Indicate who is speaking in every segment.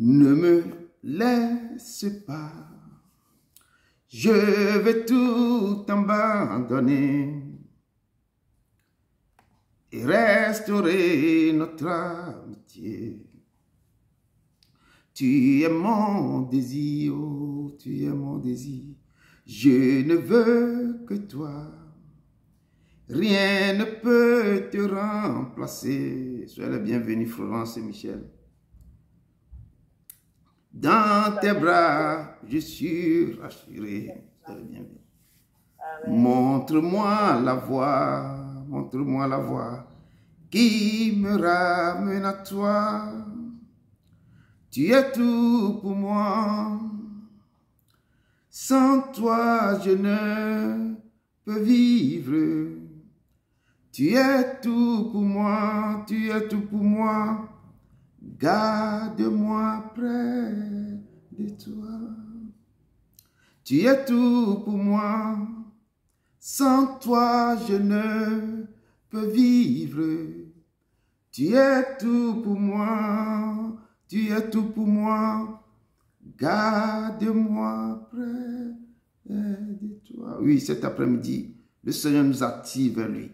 Speaker 1: Ne me laisse pas. Je vais tout abandonner et restaurer notre amitié. Tu es mon désir, oh, tu es mon désir. Je ne veux que toi. Rien ne peut te remplacer. Soyez les bienvenus, Florence et Michel. Dans tes bras, je suis rassuré. Montre-moi la voie qui me ramène à toi. Tu es tout pour moi. Sans toi, je ne peux vivre. Tu es tout pour moi, tu es tout pour moi. Garde-moi près de toi. Tu es tout pour moi. Sans toi, je ne peux vivre. Tu es tout pour moi. Tu es tout pour moi. Garde-moi près de toi. Oui, cet après-midi, le Seigneur nous attire vers lui.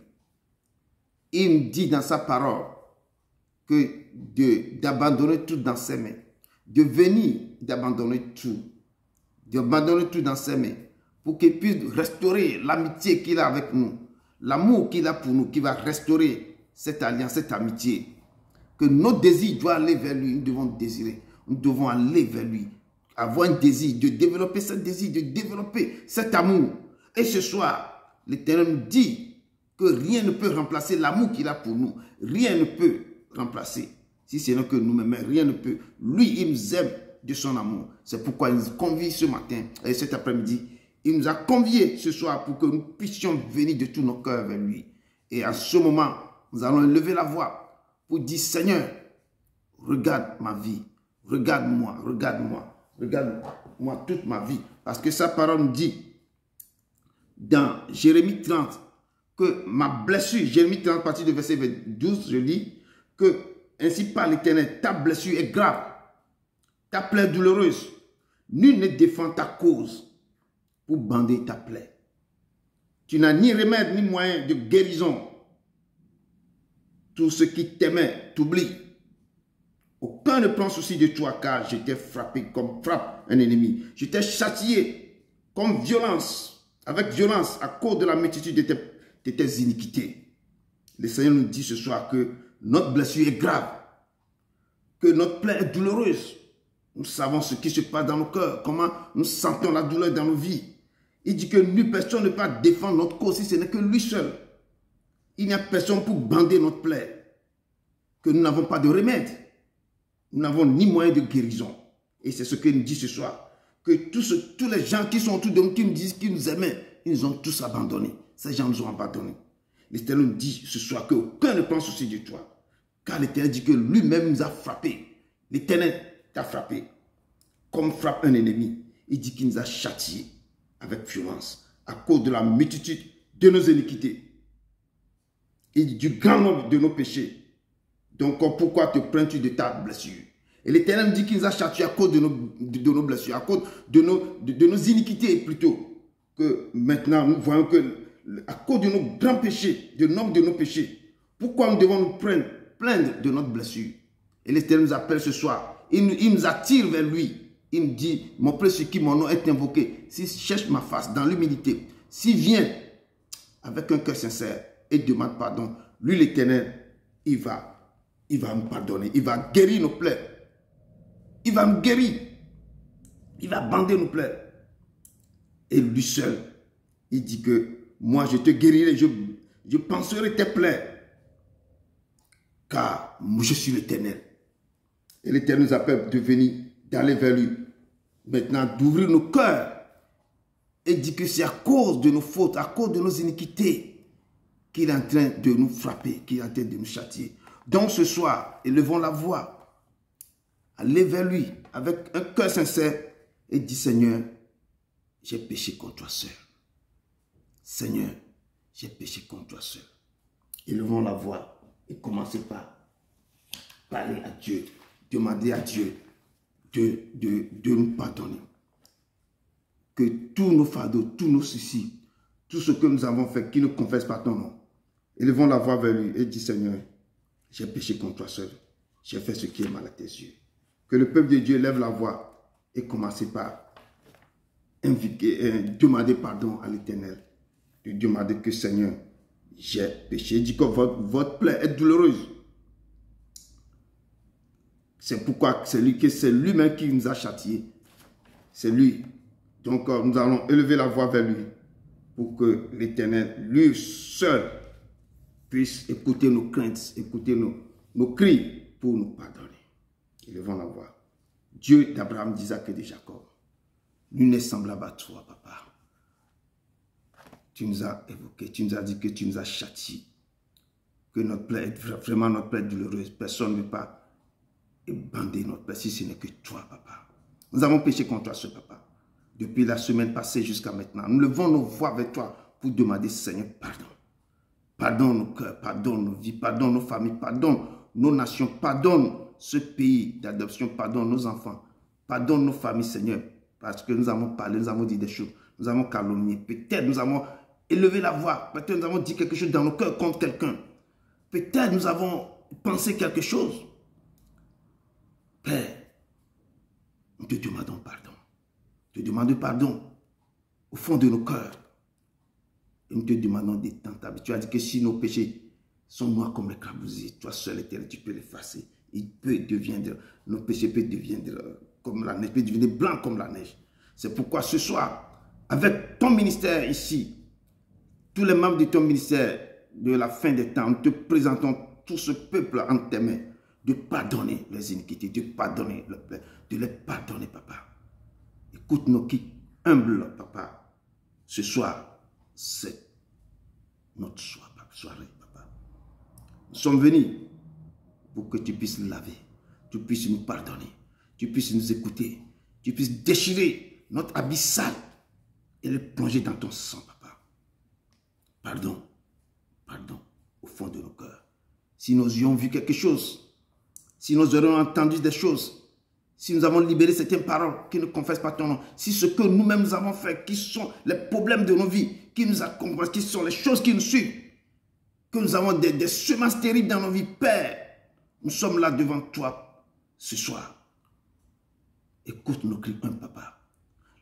Speaker 1: Il me dit dans sa parole que d'abandonner tout dans ses mains, de venir d'abandonner tout dans ses mains, pour qu'il puisse restaurer l'amitié qu'il a avec nous, l'amour qu'il a pour nous, qui va restaurer cette alliance, cette amitié. Que nos désirs doivent aller vers lui, nous devons désirer, nous devons aller vers lui, avoir un désir, de développer ce désir, de développer cet amour. Et ce soir, l'Éternel nous dit que rien ne peut remplacer l'amour qu'il a pour nous. Rien ne peut remplacer. Si ce n'est que nous-mêmes, rien ne peut. Lui, il nous aime de son amour. C'est pourquoi il nous convie ce matin et cet après-midi. Il nous a conviés ce soir pour que nous puissions venir de tout nos cœurs vers lui. Et à ce moment, nous allons lever la voix pour dire, Seigneur, regarde ma vie. Regarde-moi, regarde-moi. Regarde-moi toute ma vie. Parce que sa parole nous dit dans Jérémie 30, que ma blessure, Jérémie 30, à partir de verset 12, je lis que ainsi par l'Éternel, ta blessure est grave, ta plaie douloureuse. Nul ne défend ta cause pour bander ta plaie. Tu n'as ni remède ni moyen de guérison. Tout ce qui t'aimait t'oublie. Aucun ne prend souci de toi car je t'ai frappé comme frappe un ennemi. Je t'ai châtié comme violence, avec violence à cause de la multitude de tes iniquités. Le Seigneur nous dit ce soir que notre blessure est grave, que notre plaie est douloureuse. Nous savons ce qui se passe dans nos cœurs, comment nous sentons la douleur dans nos vies. Il dit que nulle personne ne peut pas défendre notre cause si ce n'est que lui seul. Il n'y a personne pour bander notre plaie, que nous n'avons pas de remède. Nous n'avons ni moyen de guérison. Et c'est ce qu'il nous dit ce soir, que tous les gens qui sont autour de nous, qui nous disent qu'ils nous aimaient, ils nous ont tous abandonnés. Ces gens nous ont abandonnés. L'Éternel nous dit ce soir qu'aucun ne prend souci de toi. Car l'Éternel dit que lui-même nous a frappés. L'Éternel t'a frappé comme frappe un ennemi. Il dit qu'il nous a châtiés avec violence à cause de la multitude de nos iniquités et du grand nombre de nos péchés. Donc pourquoi te plains-tu de ta blessure? Et l'Éternel dit qu'il nous a châtiés à cause de nos blessures, à cause de nos iniquités plutôt. Que maintenant nous voyons que à cause de nos grands péchés, du nombre de nos péchés, pourquoi nous devons nous plaindre de notre blessure? Et l'Éternel nous appelle ce soir. Il nous attire vers lui. Il nous dit, mon précieux qui mon nom est invoqué, s'il cherche ma face dans l'humilité, s'il vient avec un cœur sincère et demande pardon, lui l'Éternel, il va nous pardonner. Il va guérir nos plaies. Il va nous guérir. Il va bander nos plaies. Et lui seul, il dit que moi je te guérirai, je penserai tes plaies. Car je suis l'Éternel. Et l'Éternel nous appelle de venir, d'aller vers lui. Maintenant, d'ouvrir nos cœurs. Et dit que c'est à cause de nos fautes, à cause de nos iniquités, qu'il est en train de nous frapper, qu'il est en train de nous châtier. Donc ce soir, élevons la voix. Allez vers lui avec un cœur sincère et dit, Seigneur, j'ai péché contre toi seul. Seigneur, j'ai péché contre toi seul. Élevons la voix et commencez par parler à Dieu. Demander à Dieu de nous pardonner. Que tous nos fardeaux, tous nos soucis, tout ce que nous avons fait, qui ne confesse pas ton nom, élevons la voix vers lui et dis Seigneur, j'ai péché contre toi seul. J'ai fait ce qui est mal à tes yeux. Que le peuple de Dieu lève la voix et commence par demander pardon à l'Éternel. De demander que Seigneur, j'ai péché. Il dit que votre plaie est douloureuse. C'est pourquoi c'est lui-même qui nous a châtiés. C'est lui. Donc nous allons élever la voix vers lui pour que l'Éternel, lui seul, puisse écouter nos craintes, écouter nos cris pour nous pardonner. Élevons la voix. Dieu d'Abraham, d'Isaac et de Jacob, nul n'est semblable à toi, papa. Tu nous as évoqué, tu nous as dit que tu nous as châtiés, que notre plaie est vraiment notre plaie douloureuse. Personne ne veut pas bander notre plaie si ce n'est que toi, papa. Nous avons péché contre toi, ce papa. Depuis la semaine passée jusqu'à maintenant, nous levons nos voix vers toi pour demander, Seigneur, pardon. Pardonne nos cœurs, pardonne nos vies, pardonne nos familles, pardonne nos nations, pardonne ce pays d'adoption, pardonne nos enfants, pardonne nos familles, Seigneur, parce que nous avons parlé, nous avons dit des choses, nous avons calomnié, peut-être nous avons élevé la voix, peut-être nous avons dit quelque chose dans nos cœurs contre quelqu'un, peut-être nous avons pensé quelque chose. Père, nous te demandons pardon. Te demandons pardon au fond de nos cœurs. Et nous te demandons des tentables. Tu as dit que si nos péchés sont noirs comme les crabousiers, toi seul éternel, tu peux l'effacer. Nos péchés peuvent devenir comme la neige, peuvent devenir blancs comme la neige. C'est pourquoi ce soir, avec ton ministère ici, tous les membres de ton ministère de la fin des temps, nous te présentons tout ce peuple en tes mains, de pardonner les iniquités, de pardonner le père, de les pardonner, papa. Écoute nos qui humbles, papa. Ce soir, c'est notre soirée, papa. Nous sommes venus pour que tu puisses laver, tu puisses nous pardonner, tu puisses nous écouter, tu puisses déchirer notre habit sale et le plonger dans ton sang, papa. Pardon, pardon, au fond de nos cœurs. Si nous avions vu quelque chose, si nous aurions entendu des choses, si nous avons libéré certaines paroles qui ne confessent pas ton nom, si ce que nous-mêmes nous avons fait, qui sont les problèmes de nos vies, qui nous accompagnent, qui sont les choses qui nous suivent, que nous avons des semences terribles dans nos vies, Père, nous sommes là devant toi ce soir. Écoute nos cris, papa.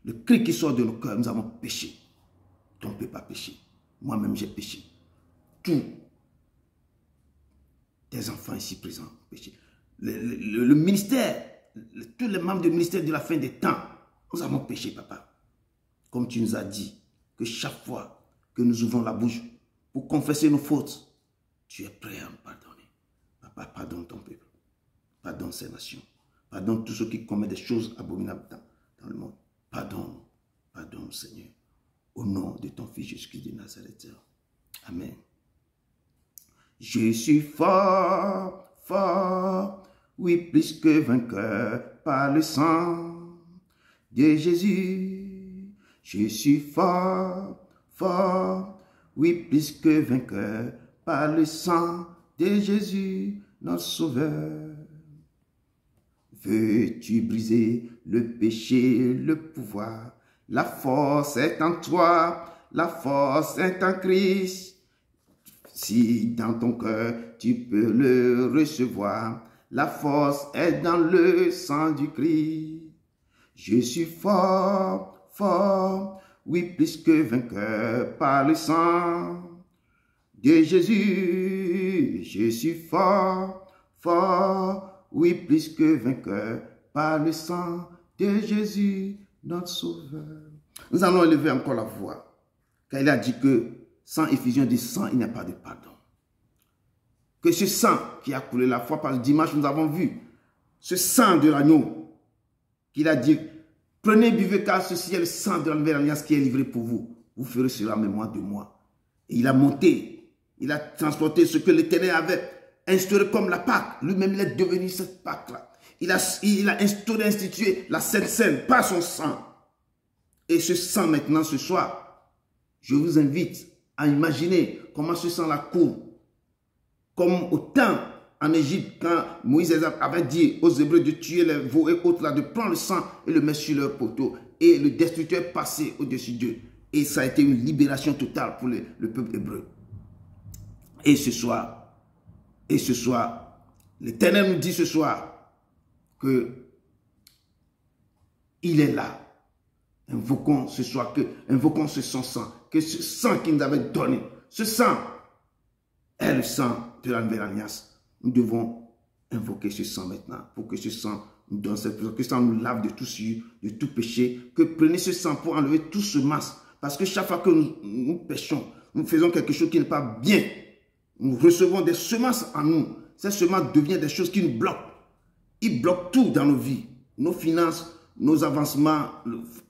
Speaker 1: Le cri qui sort de nos cœurs, nous avons péché. Tu ne peux pas pécher. Moi-même, j'ai péché. Tous tes enfants ici présents ont péché. Le ministère, tous les membres du ministère de la fin des temps, nous avons péché, papa. Comme tu nous as dit, que chaque fois que nous ouvrons la bouche pour confesser nos fautes, tu es prêt à nous pardonner. Papa, pardonne ton peuple. Pardonne ces nations. Pardonne tous ceux qui commettent des choses abominables dans le monde. Pardonne, pardonne, Seigneur. Au nom de ton Fils Jésus-Christ de Nazareth. Amen. Je suis fort, fort, oui, plus que vainqueur par le sang de Jésus. Je suis fort, fort, oui, plus que vainqueur par le sang de Jésus, notre Sauveur. Veux-tu briser le péché, le pouvoir? La force est en toi, la force est en Christ. Si dans ton cœur tu peux le recevoir, la force est dans le sang du Christ. Je suis fort, fort, oui, plus que vainqueur par le sang de Jésus. Je suis fort, fort, oui, plus que vainqueur par le sang de Jésus, notre Sauveur. Nous allons élever encore la voix, car il a dit que sans effusion du sang, il n'y a pas de pardon. Que ce sang qui a coulé la foi, par le dimanche, nous avons vu ce sang de l'agneau, qu'il a dit, prenez, buvez, car ceci est le sang de la nouvelle alliance qui est livré pour vous. Vous ferez cela en mémoire de moi. Et il a monté, il a transporté ce que l'Éternel avait instauré comme la Pâque. Lui-même, il est devenu cette Pâque-là. Il a instauré, institué la Sainte Seine par son sang. Et ce sang maintenant, ce soir, je vous invite à imaginer comment ce sang-là coule. Comme au temps en Égypte, quand Moïse avait dit aux Hébreux de tuer les veaux et autres là, de prendre le sang et le mettre sur leur poteau. Et le destructeur est passé au-dessus d'eux. Et ça a été une libération totale pour le peuple hébreu. Et ce soir, l'Éternel nous dit ce soir que il est là. Invoquons ce soir, invoquons ce sang, que ce sang qu'il nous avait donné, ce sang est le sang de la nouvelle alliance. Nous devons invoquer ce sang maintenant pour que ce sang nous donne cette puissance, que ça nous lave de tout souillure, de tout péché, que prenez ce sang pour enlever tout ce masque. Parce que chaque fois que nous péchons, nous faisons quelque chose qui n'est pas bien. Nous recevons des semences en nous. Ces semences deviennent des choses qui nous bloquent. Ils bloquent tout dans nos vies. Nos finances, nos avancements,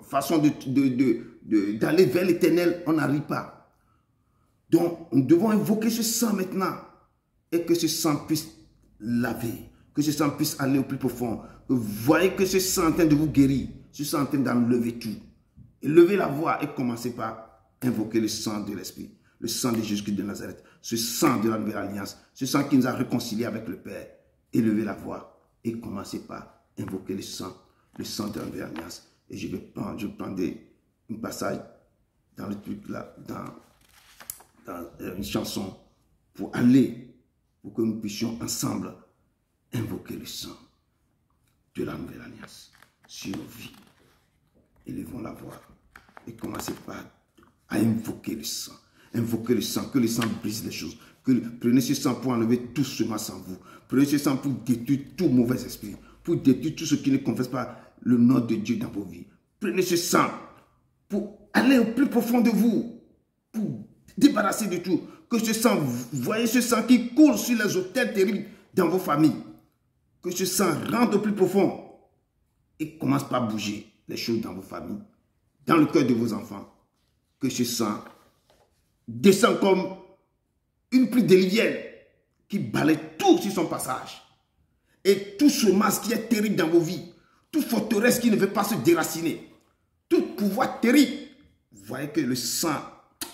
Speaker 1: façon d'aller vers l'éternel, on n'arrive pas. Donc, nous devons invoquer ce sang maintenant. Et que ce sang puisse laver. Que ce sang puisse aller au plus profond. Que vous voyez que ce sang est en train de vous guérir. Ce sang est en train d'enlever tout. Et levez la voix et commencez par invoquer le sang de l'Esprit. Le sang de Jésus-Christ de Nazareth. Ce sang de la nouvelle alliance. Ce sang qui nous a réconciliés avec le Père. Et levez la voix et commencez par invoquer le sang de la nouvelle alliance. Et je vais prendre un passage dans le truc là, dans une chanson pour que nous puissions ensemble invoquer le sang de la nouvelle alliance sur nos vies. Élevons la voix et commencez par à invoquer le sang. Invoquez le sang, que le sang brise les choses. Prenez ce sang pour enlever tout ce mal en vous. Prenez ce sang pour détruire tout mauvais esprit, pour détruire tout ce qui ne confesse pas le nom de Dieu dans vos vies. Prenez ce sang pour aller au plus profond de vous, pour débarrasser de tout. Que ce sang, voyez ce sang qui coule sur les autels terribles dans vos familles. Que ce sang rentre au plus profond et commence par bouger les choses dans vos familles, dans le cœur de vos enfants. Que ce sang descend comme une pluie déluvienne qui balaye tout sur son passage. Et tout ce masque qui est terrible dans vos vies, toute forteresse qui ne veut pas se déraciner, tout pouvoir terrible, vous voyez que le sang,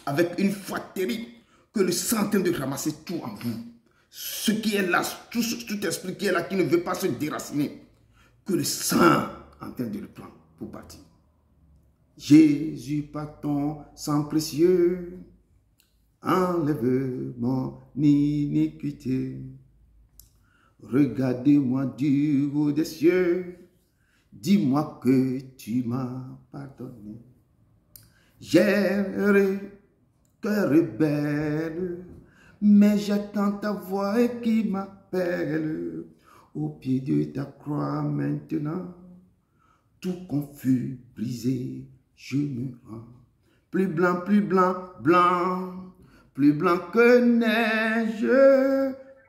Speaker 1: avec une foi terrible, que le sang est en train de ramasser tout en vous. Ce qui est là, tout esprit qui est là, qui ne veut pas se déraciner, que le sang est en train de le prendre pour partir. Jésus, par ton sang précieux, enlève mon iniquité. Regardez-moi du haut des cieux, dis-moi que tu m'as pardonné. J'ai erré, cœur rebelle, mais j'attends ta voix qui m'appelle. Au pied de ta croix maintenant, tout confus, brisé, je me rends. Plus blanc, blanc, plus blanc que neige,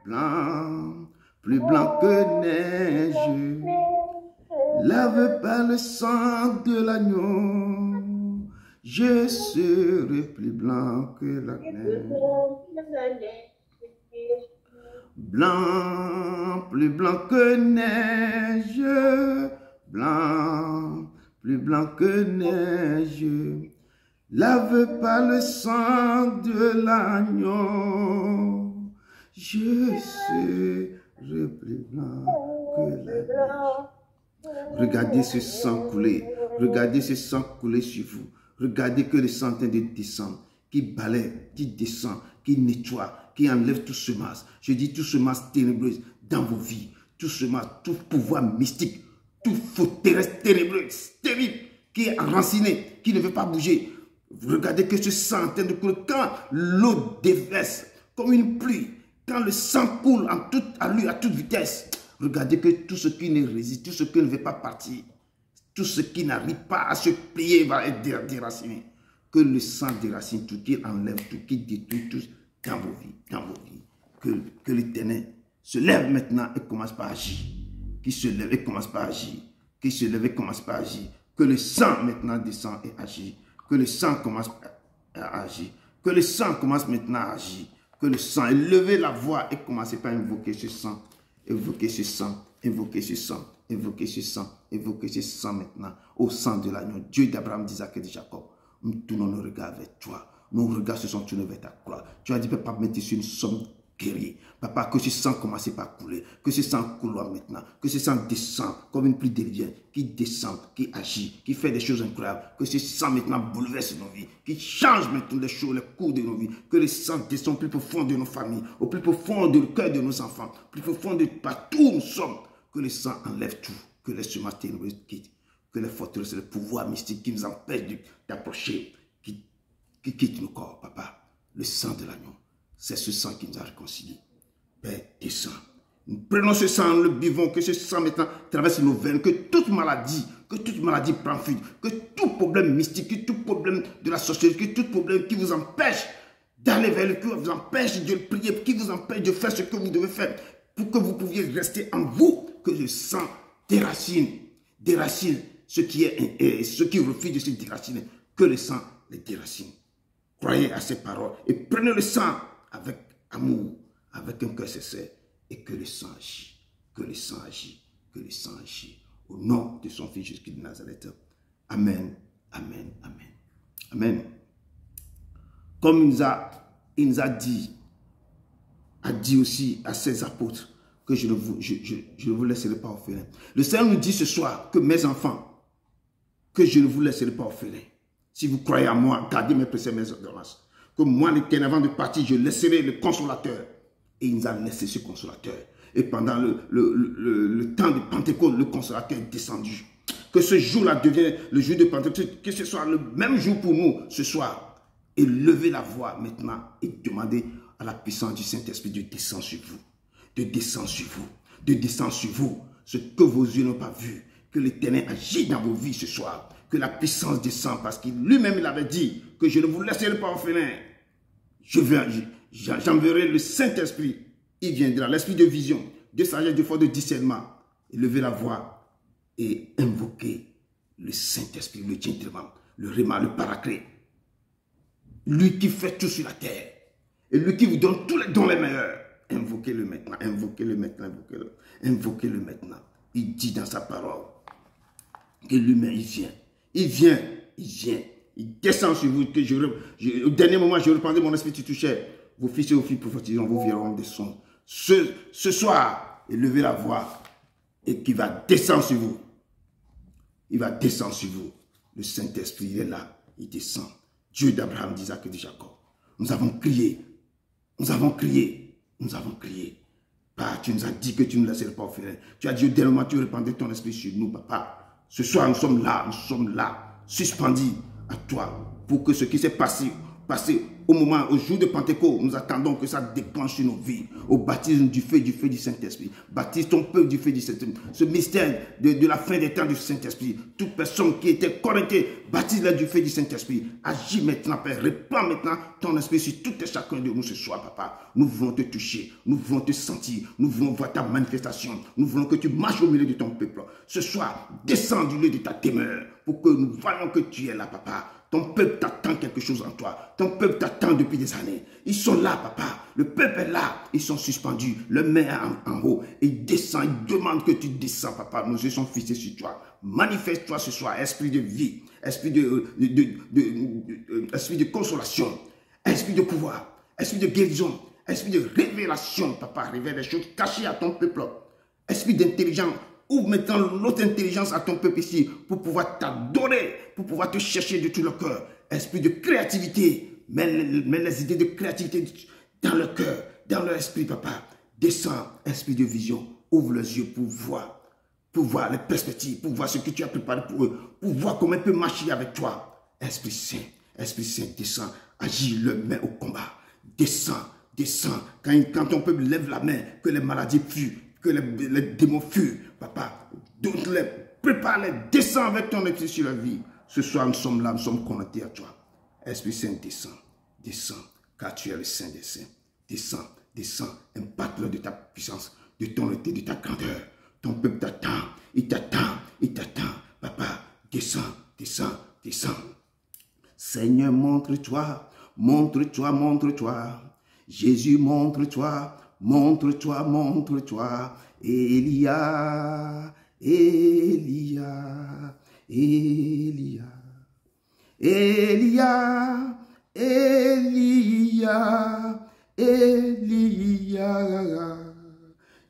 Speaker 1: blanc, plus blanc que neige. Lave par le sang de l'agneau, je serai plus blanc que la neige. Blanc, plus blanc que neige, blanc, plus blanc que neige. Lave par le sang de l'agneau, je serai plus blanc que la neige. Regardez ce sang couler, regardez ce sang couler sur vous. Regardez que le sang est en train de descendre, qui balaie, qui descend, qui nettoie, qui enlève tout ce masque. Je dis tout ce masque ténébreux dans vos vies, tout ce masque, tout pouvoir mystique, tout forteresse ténébreuse, terrible, qui est enraciné, qui ne veut pas bouger. Vous regardez que ce sang est en train de couler. Quand l'eau déverse comme une pluie, quand le sang coule à toute vitesse, regardez que tout ce qui ne résiste, tout ce qui ne veut pas partir, tout ce qui n'arrive pas à se plier va être déraciné. Que le sang déracine tout, qu'il enlève tout, qu'il détruit tout dans vos vies, Que l'Éternel se lève maintenant et commence par agir. Qu'il se lève et commence par agir. Qu'il se lève et commence par agir. Que le sang maintenant descend et agit. Que le sang commence à agir. Que le sang commence maintenant à agir. Que le sang, élevez la voix et commencez par invoquer ce sang. Invoquez ce sang. Invoquez ce sang. Invoquez ce sang. Invoquez ce sang maintenant. Au sang de l'agneau. Dieu d'Abraham, d'Isaac et de Jacob. Nous tournons nos regards vers toi. Nos regards se sont tournés vers ta croix. Tu as dit, Père, pas mettre sur une somme guérir. Papa, que ce sang commence par couler, que ce sang coule maintenant, que ce sang descend comme une pluie déluvienne, qui descend, qui agit, qui fait des choses incroyables, que ce sang maintenant bouleverse nos vies, qui change maintenant les choses, les cours de nos vies, que le sang descend plus profond de nos familles, au plus profond du cœur de nos enfants, plus profond de partout où nous sommes, que le sang enlève tout, que les semences ténébreuses quittent, que les forteresses, le pouvoir mystique qui nous empêche d'approcher, qui quitte nos corps, papa. Le sang de l'agneau, c'est ce sang qui nous a réconciliés. Père, descends. Nous prenons ce sang, nous le buvons, que ce sang maintenant traverse nos veines, que toute maladie prend fuite, que tout problème mystique, que tout problème de la sorcellerie, que tout problème qui vous empêche d'aller vers le cœur, vous empêche de prier, qui vous empêche de faire ce que vous devez faire, pour que vous pouviez rester en vous, que le sang déracine ce qui refuse de se déraciner, que le sang les déracine. Croyez à ces paroles et prenez le sang avec amour, avec un cœur sincère, et que le sang agit, que le sang agit, que le sang agit. Au nom de son Fils Jésus de Nazareth. Amen, amen, amen, amen. Comme il nous a dit aussi à ses apôtres que je ne vous laisserai pas orphelin. Le Seigneur nous dit ce soir que mes enfants, que je ne vous laisserai pas orphelin. Si vous croyez à moi, gardez mes préceptes, mes ordonnances. Que moi, l'Éternel, avant de partir, je laisserai le consolateur. Et il nous a laissé ce consolateur. Et pendant le temps de Pentecôte, le consolateur est descendu. Que ce jour-là devienne le jour de Pentecôte, que ce soit le même jour pour nous ce soir. Et levez la voix maintenant et demandez à la puissance du Saint-Esprit de descendre sur vous. De descendre sur vous. De descendre sur vous. Ce que vos yeux n'ont pas vu. Que l'Éternel agit dans vos vies ce soir. Que la puissance descend parce qu'il lui-même il avait dit que je ne vous laisserai pas orphelin. J'enverrai le Saint-Esprit. Il viendra, l'esprit de vision, de sagesse, de foi, de discernement. Et levez la voix et invoquez le Saint-Esprit, le gentleman, le Réma, le Paraclet. Lui qui fait tout sur la terre. Et lui qui vous donne tous les dons les meilleurs. Invoquez-le maintenant, invoquez-le maintenant, invoquez-le. Invoquez-le maintenant. Il dit dans sa parole que lui-même, il vient. Il vient, il vient. Il descend sur vous. Que au dernier moment, je reprendrai mon esprit, tu touchais. Vos fils et vos filles prophétiseront, vous verront des sons. Ce soir, et levez la voix. Et qui va descendre sur vous. Il va descendre sur vous. Le Saint-Esprit, il est là. Il descend. Dieu d'Abraham, d'Isaac et de Jacob. Nous avons crié. Nous avons crié. Nous avons crié. Papa, tu nous as dit que tu ne nous laisserais pas orphelins. Tu as dit au dernier moment, tu répandais ton esprit sur nous, papa. Ce soir, nous sommes là, suspendus à toi, pour que ce qui s'est passé au jour de Pentecôte, nous attendons que ça déclenche sur nos vies, au baptême du feu du Saint-Esprit. Baptise ton peuple du feu du Saint-Esprit. Ce mystère de la fin des temps du Saint-Esprit. Toute personne qui était connectée, baptise-la du feu du Saint-Esprit. Agis maintenant, Père. Répands maintenant ton esprit sur tout et chacun de nous ce soir, papa. Nous voulons te toucher, nous voulons te sentir, nous voulons voir ta manifestation. Nous voulons que tu marches au milieu de ton peuple. Ce soir, descends du lieu de ta demeure pour que nous voyons que tu es là, papa. Ton peuple t'attend quelque chose en toi. Ton peuple t'attend depuis des années. Ils sont là, papa. Le peuple est là. Ils sont suspendus. Le maire en haut. Il descend. Il demande que tu descends, papa. Nos yeux sont fixés sur toi. Manifeste-toi ce soir. Esprit de vie. Esprit de consolation. Esprit de pouvoir. Esprit de guérison. Esprit de révélation, papa. Révèle les choses cachées à ton peuple. Esprit d'intelligence. Ouvre maintenant l'autre intelligence à ton peuple ici pour pouvoir t'adorer, pour pouvoir te chercher de tout le cœur. Esprit de créativité, mets les idées de créativité dans le cœur, dans leur esprit, papa. Descends, esprit de vision, ouvre les yeux pour voir les perspectives, pour voir ce que tu as préparé pour eux, pour voir comment ils peuvent marcher avec toi. Esprit Saint, descends, agis, le met au combat. Descends. Quand ton peuple lève la main, que les maladies fuient, que les démons fuient, papa, prépare-les, descends avec ton esprit sur la vie. Ce soir, nous sommes là, nous sommes connectés à toi. Esprit Saint, descends, car tu es le Saint des Saints. Descends, impacte-le de ta puissance, de ton été, de ta grandeur. Ton peuple t'attend, il t'attend, papa, descends. Seigneur, montre-toi. Jésus, montre-toi. Élia. Elia.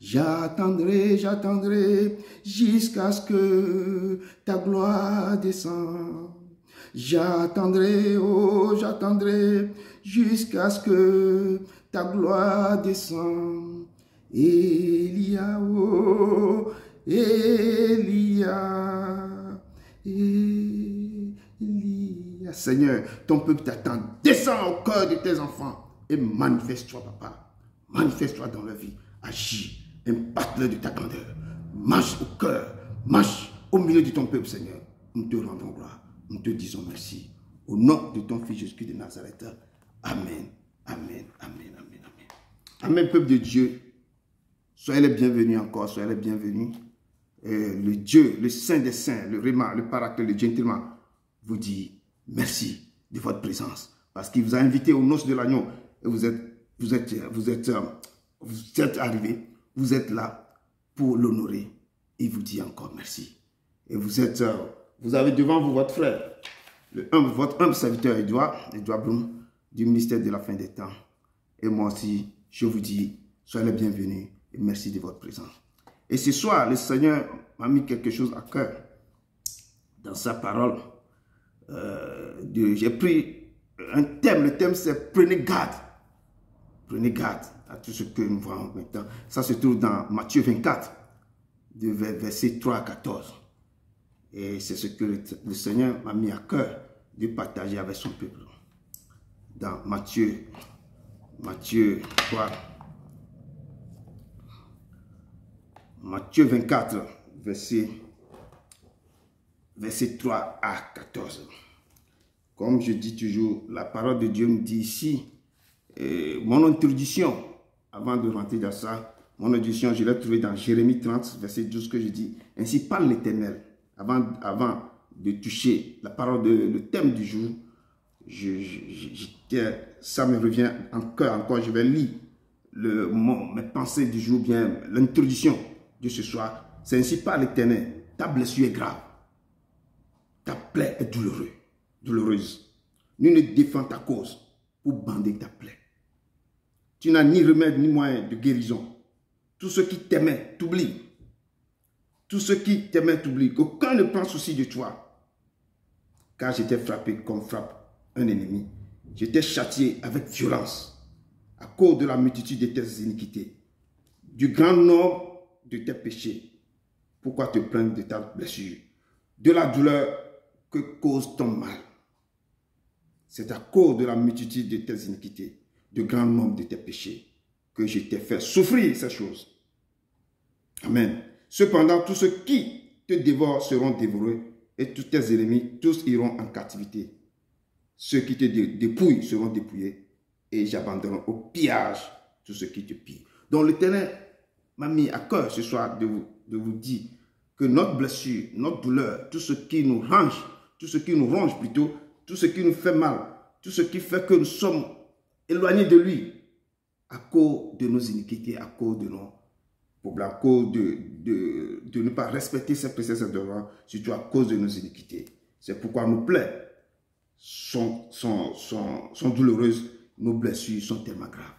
Speaker 1: J'attendrai, j'attendrai jusqu'à ce que ta gloire descende. J'attendrai, oh, j'attendrai jusqu'à ce que ta gloire descende. Elia, oh, Elia, Elia. Seigneur, ton peuple t'attend. Descends au cœur de tes enfants et manifeste-toi, papa. Manifeste-toi dans leur vie. Agis. Impacte-le de ta grandeur. Marche au cœur. Marche au milieu de ton peuple, Seigneur. Nous te rendons gloire. Nous te disons merci. Au nom de ton Fils Jésus de Nazareth. Amen. Amen. Amen. Amen. Amen. Amen, peuple de Dieu. Soyez les bienvenus encore. Soyez les bienvenus. Le Dieu, le Saint des Saints, le Réma, le Paraclet, le Gentleman vous dit merci de votre présence. Parce qu'il vous a invité aux noces de l'agneau. Et vous êtes arrivés. Vous êtes là pour l'honorer. Il vous dit encore merci. Et vous avez devant vous votre frère, votre humble serviteur Edouard Bloom, du ministère de la fin des temps. Et moi aussi, je vous dis, soyez les bienvenus et merci de votre présence. Et ce soir, le Seigneur m'a mis quelque chose à cœur dans sa parole. J'ai pris un thème, le thème c'est prenez garde. Prenez garde à tout ce que nous voyons maintenant. Ça se trouve dans Matthieu 24, de versets 3 à 14. Et c'est ce que le Seigneur m'a mis à cœur de partager avec son peuple. Dans Matthieu 3, Matthieu 24, versets 3 à 14. Comme je dis toujours, la parole de Dieu me dit ici, mon introduction, avant de rentrer dans ça, mon introduction, je l'ai trouvée dans Jérémie 30, verset 12, que je dis, ainsi parle l'Éternel. Avant de toucher la parole, le thème du jour, ça me revient en cœur encore. Je vais lire mes pensées du jour, bien l'introduction de ce soir. C'est ainsi parle l'Éternel. Ta blessure est grave. Ta plaie est douloureuse. Nul ne défend ta cause pour bander ta plaie. Tu n'as ni remède ni moyen de guérison. Tous ceux qui t'aimaient t'oublient. Tous ceux qui t'aimaient t'oublient. Qu'aucun ne prend souci de toi. Car j'étais frappé comme frappe un ennemi. J'étais châtié avec violence à cause de la multitude de tes iniquités, du grand nombre de tes péchés. Pourquoi te plaindre de ta blessure, de la douleur que cause ton mal? C'est à cause de la multitude de tes iniquités, du grand nombre de tes péchés, que je t'ai fait souffrir ces choses. Amen. Cependant, tous ceux qui te dévorent seront dévorés, et tous tes ennemis, tous iront en captivité. Ceux qui te dépouillent seront dépouillés, et j'abandonnerai au pillage tous ceux qui te pillent. Donc l'Éternel m'a mis à cœur ce soir de vous dire que notre blessure, notre douleur, tout ce qui nous ronge, tout ce qui nous fait mal, tout ce qui fait que nous sommes éloignés de lui, à cause de nos iniquités, à cause de nos problèmes, à cause de ne pas respecter ses préceptes et devoirs, surtout à cause de nos iniquités. C'est pourquoi nos plaies sont douloureuses, nos blessures sont tellement graves.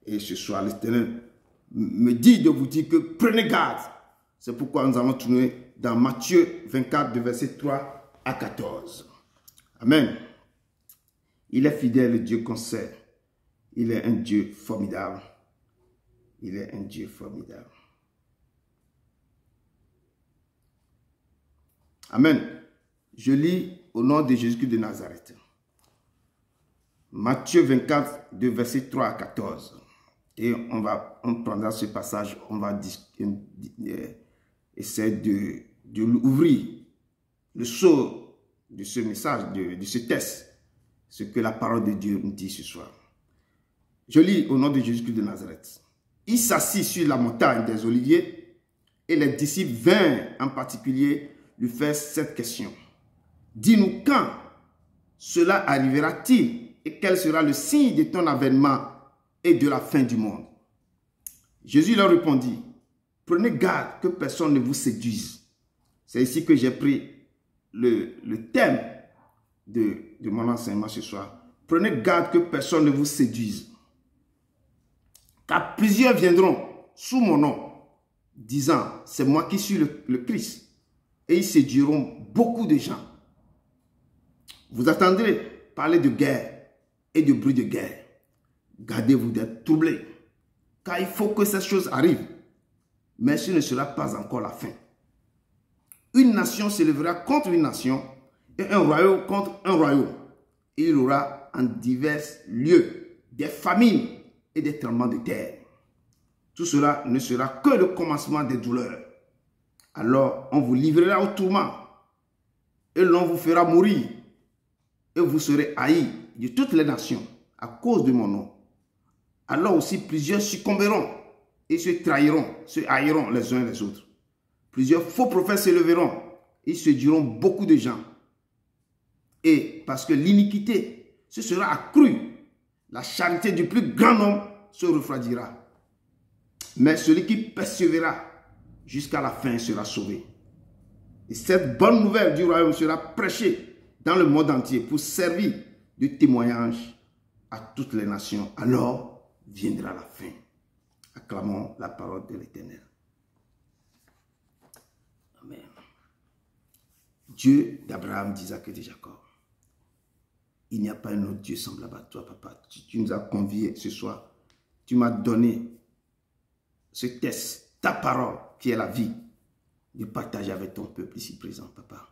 Speaker 1: Et ce soir, l'Éternel me dit de vous dire que prenez garde. C'est pourquoi nous allons tourner dans Matthieu 24, de verset 3 à 14. Amen. Il est fidèle, le Dieu qu'on sait. Il est un Dieu formidable. Il est un Dieu formidable. Amen. Je lis au nom de Jésus-Christ de Nazareth. Matthieu 24, de verset 3 à 14. Et on prendra ce passage, on va essayer de l'ouvrir, le sceau de ce message, de ce texte, ce que la parole de Dieu nous dit ce soir. Je lis au nom de Jésus-Christ de Nazareth. Il s'assit sur la montagne des Oliviers et les disciples vinrent en particulier lui faire cette question. Dis-nous quand cela arrivera-t-il et quel sera le signe de ton avènement et de la fin du monde? Jésus leur répondit, prenez garde que personne ne vous séduise. C'est ici que j'ai pris le thème de mon enseignement ce soir. Prenez garde que personne ne vous séduise. Car plusieurs viendront sous mon nom, disant, c'est moi qui suis le Christ. Et ils séduiront beaucoup de gens. Vous attendrez parler de guerre et de bruit de guerre. Gardez-vous d'être troublés, car il faut que ces choses arrivent. Mais ce ne sera pas encore la fin. Une nation s'élèvera contre une nation et un royaume contre un royaume. Il y aura en divers lieux des famines et des tremblements de terre. Tout cela ne sera que le commencement des douleurs. Alors on vous livrera au tourment et l'on vous fera mourir et vous serez haïs de toutes les nations à cause de mon nom. Alors aussi plusieurs succomberont et se trahiront, se haïront les uns les autres. Plusieurs faux prophètes s'élèveront, ils séduiront beaucoup de gens. Et parce que l'iniquité se sera accrue, la charité du plus grand nombre se refroidira. Mais celui qui persévérera jusqu'à la fin sera sauvé. Et cette bonne nouvelle du royaume sera prêchée dans le monde entier pour servir de témoignage à toutes les nations. Alors viendra la fin. Acclamons la parole de l'Éternel. Amen. Dieu d'Abraham, d'Isaac et de Jacob. Il n'y a pas un autre Dieu semblable à toi, papa. Tu nous as conviés ce soir. Tu m'as donné ce test, ta parole, qui est la vie, de partager avec ton peuple ici présent, papa.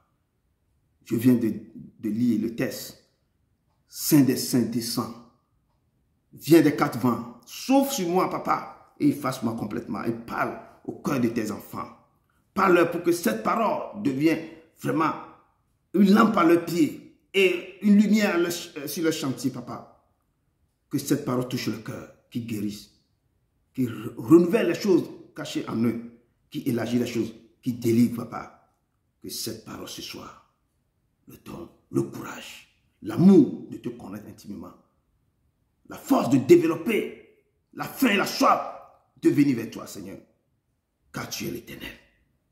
Speaker 1: Je viens de lire le test. Saint des saints descend. Viens des quatre vents. Sauve sur moi, papa, et efface-moi complètement. Et parle au cœur de tes enfants. Parle-leur pour que cette parole devienne vraiment une lampe à leur pied et une lumière sur le chantier, papa. Que cette parole touche le cœur, qui guérisse, qui renouvelle les choses cachées en eux, qui élargit les choses, qui délivre, papa. Que cette parole ce soir, le don, le courage, l'amour de te connaître intimement, la force de développer la faim et la soif de venir vers toi, Seigneur. Car tu es l'Éternel.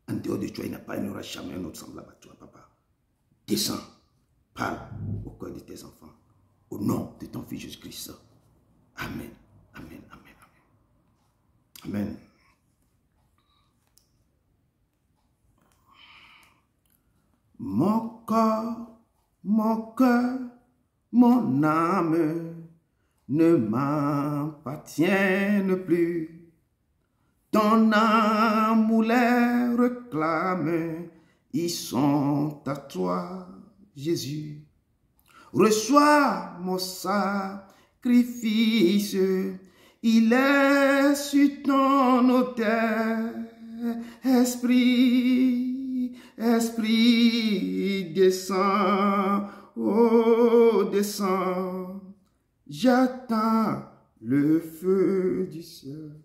Speaker 1: En dehors de toi, il n'y aura jamais un autre semblable à toi, papa. Descends, parle au cœur de tes enfants. Au nom de ton Fils Jésus-Christ. Amen. Amen. Amen. Amen. Amen. Mon corps, mon cœur, mon âme ne m'appartiennent plus. Ton amour les réclame, ils sont à toi, Jésus. Reçois mon sacrifice, il est sur ton autel. Esprit, Esprit, descends, oh, descends. J'attends le feu du ciel.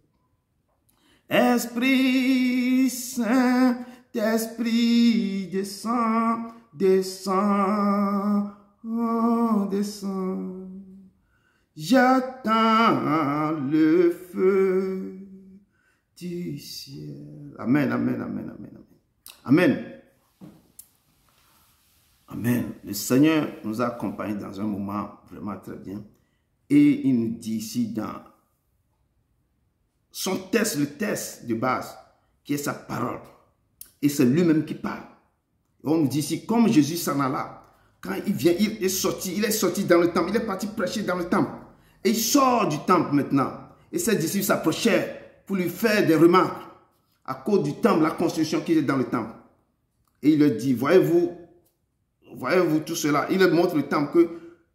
Speaker 1: Esprit Saint, Esprit, descends, descends, oh, descends. J'attends le feu du ciel. Amen, amen, amen, amen, amen. Amen. Amen. Le Seigneur nous a accompagnés dans un moment vraiment très bien. Et il nous dit ici dans son test, le test de base, qui est sa parole. Et c'est lui-même qui parle. Et on nous dit ici, comme Jésus s'en alla, quand il vient, il est sorti dans le temple, il est parti prêcher dans le temple. Et il sort du temple maintenant. Et ses disciples s'approchèrent pour lui faire des remarques à cause du temple, la construction qui est dans le temple. Et il leur dit, voyez-vous tout cela. Il leur montre le temple que,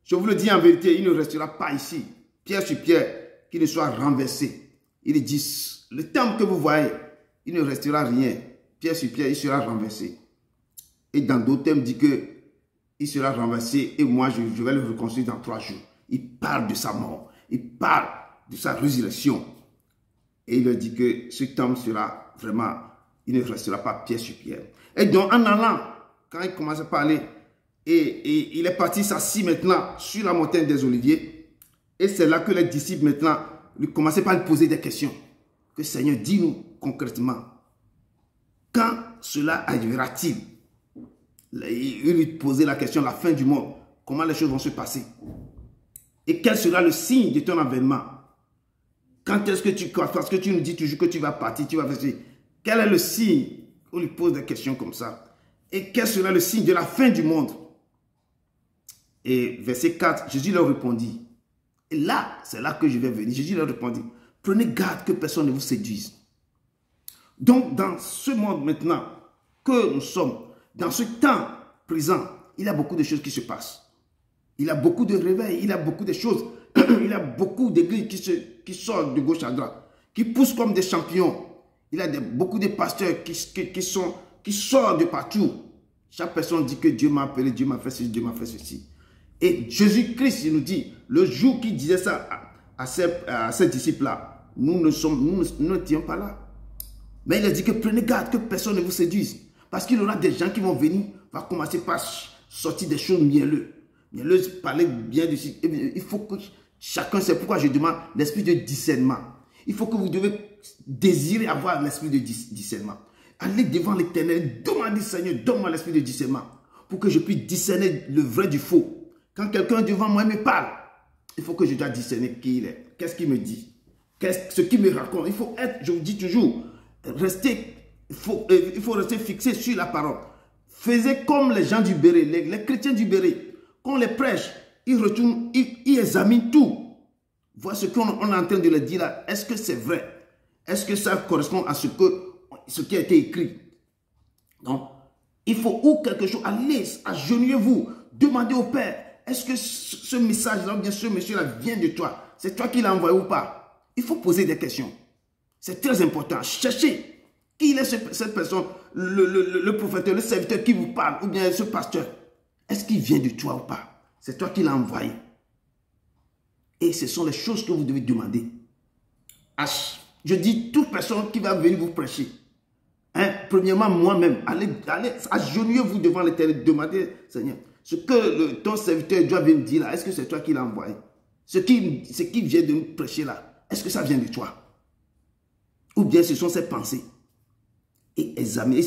Speaker 1: je vous le dis en vérité, il ne restera pas ici, pierre sur pierre, qu'il ne soit renversé. Il dit, le temple que vous voyez, il ne restera rien. Pierre sur pierre, il sera renversé. Et dans d'autres termes, il dit que il sera renversé et moi, je vais le reconstruire dans 3 jours. Il parle de sa mort. Il parle de sa résurrection. Et il leur dit que ce temple sera vraiment, il ne restera pas pierre sur pierre. Et donc, en allant, quand il commence à parler, et il est parti s'assis maintenant sur la montagne des Oliviers. Et c'est là que les disciples maintenant lui commençaient par lui poser des questions. Que Seigneur, dis-nous concrètement, quand cela arrivera-t-il? Il lui posait la question, la fin du monde, comment les choses vont se passer? Et quel sera le signe de ton avènement? Quand est-ce que tu crois? Parce que tu nous dis toujours que tu vas partir, tu vas faire ceci. Quel est le signe? On lui pose des questions comme ça. Et quel sera le signe de la fin du monde? Et verset 4, Jésus leur répondit. Et là, c'est là que je vais venir. Jésus leur répondit. Prenez garde que personne ne vous séduise. Donc, dans ce monde maintenant que nous sommes, dans ce temps présent, il y a beaucoup de choses qui se passent. Il y a beaucoup de réveils, il y a beaucoup de choses. Il y a beaucoup d'églises qui sortent de gauche à droite, qui poussent comme des champions. Il y a beaucoup de pasteurs qui sortent de partout. Chaque personne dit que Dieu m'a appelé, Dieu m'a fait ceci, Dieu m'a fait ceci. Et Jésus-Christ, il nous dit, le jour qu'il disait ça à ses disciples-là, nous n'étions pas là. Mais il a dit que prenez garde que personne ne vous séduise. Parce qu'il y aura des gens qui vont venir, va commencer par sortir des choses mielleuses, parler bien de ci. Il faut que chacun, c'est pourquoi je demande l'esprit de discernement. Il faut que vous devez désirer avoir l'esprit de discernement. Allez devant l'Éternel, demandez Seigneur, donne-moi l'esprit de discernement pour que je puisse discerner le vrai du faux. Quand quelqu'un devant moi me parle, il faut que je dois discerner qui il est. Qu'est-ce qu'il me dit? Qu'est-ce qu'il me raconte? Il faut être, je vous dis toujours, il faut rester fixé sur la parole. Faisez comme les gens du Béret, les chrétiens du Béret. Quand on les prêche, ils retournent, ils examinent tout. Voilà ce qu'on est en train de leur dire là. Est-ce que c'est vrai? Est-ce que ça correspond à ce qui a été écrit? Donc, il faut ou quelque chose, allez, agenouillez-vous, demandez au Père. Est-ce que ce message-là, bien sûr, monsieur-là, vient de toi? C'est toi qui l'as envoyé ou pas? Il faut poser des questions. C'est très important. Cherchez qui est cette personne, le prophète, le serviteur qui vous parle, ou bien ce pasteur. Est-ce qu'il vient de toi ou pas? C'est toi qui l'as envoyé. Et ce sont les choses que vous devez demander. Je dis toute personne qui va venir vous prêcher. Premièrement, moi-même, allez agenouillez-vous devant l'Éternel, demandez, Seigneur, ce que ton serviteur doit venir dire là, est-ce que c'est toi qui l'as envoyé? Ce qui vient de nous prêcher là, est-ce que ça vient de toi? Ou bien ce sont ses pensées? Et examinez.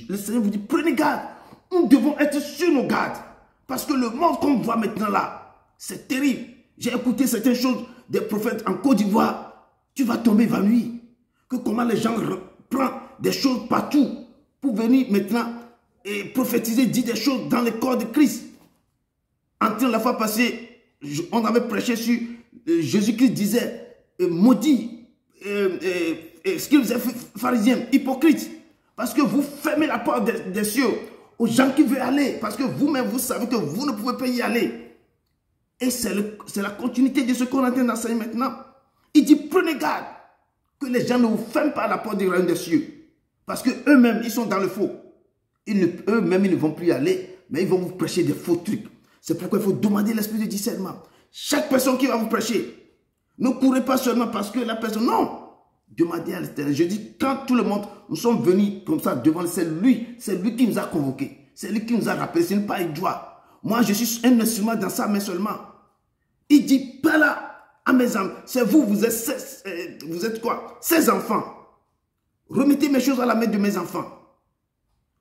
Speaker 1: Le Seigneur vous dit, prenez garde. Nous devons être sur nos gardes. Parce que le monde qu'on voit maintenant là, c'est terrible. J'ai écouté certaines choses des prophètes en Côte d'Ivoire. Tu vas tomber évanoui. Que comment les gens prennent des choses partout pour venir maintenant et prophétiser, dire des choses dans le corps de Christ. En la fois passée, on avait prêché sur Jésus-Christ disait maudit, scribes et pharisiens, hypocrites, parce que vous fermez la porte des cieux aux gens qui veulent aller, parce que vous-même vous savez que vous ne pouvez pas y aller. Et c'est la continuité de ce qu'on est en train d'enseigner maintenant. Il dit prenez garde que les gens ne vous ferment pas la porte du royaume des cieux, parce que eux-mêmes ils sont dans le faux. Eux-mêmes ils ne vont plus y aller, mais ils vont vous prêcher des faux trucs. C'est pourquoi il faut demander l'esprit de discernement. Chaque personne qui va vous prêcher, ne courez pas seulement parce que la personne, non. Demandez à l'Éternel. Je dis, quand tout le monde, nous sommes venus comme ça devant, c'est lui qui nous a convoqués. C'est lui qui nous a rappelé, ce n'est pas il doit. Moi, je suis un instrument dans sa main seulement. Il dit, pas là, à mes âmes, c'est vous êtes quoi? 16 enfants. Remettez mes choses à la main de mes enfants.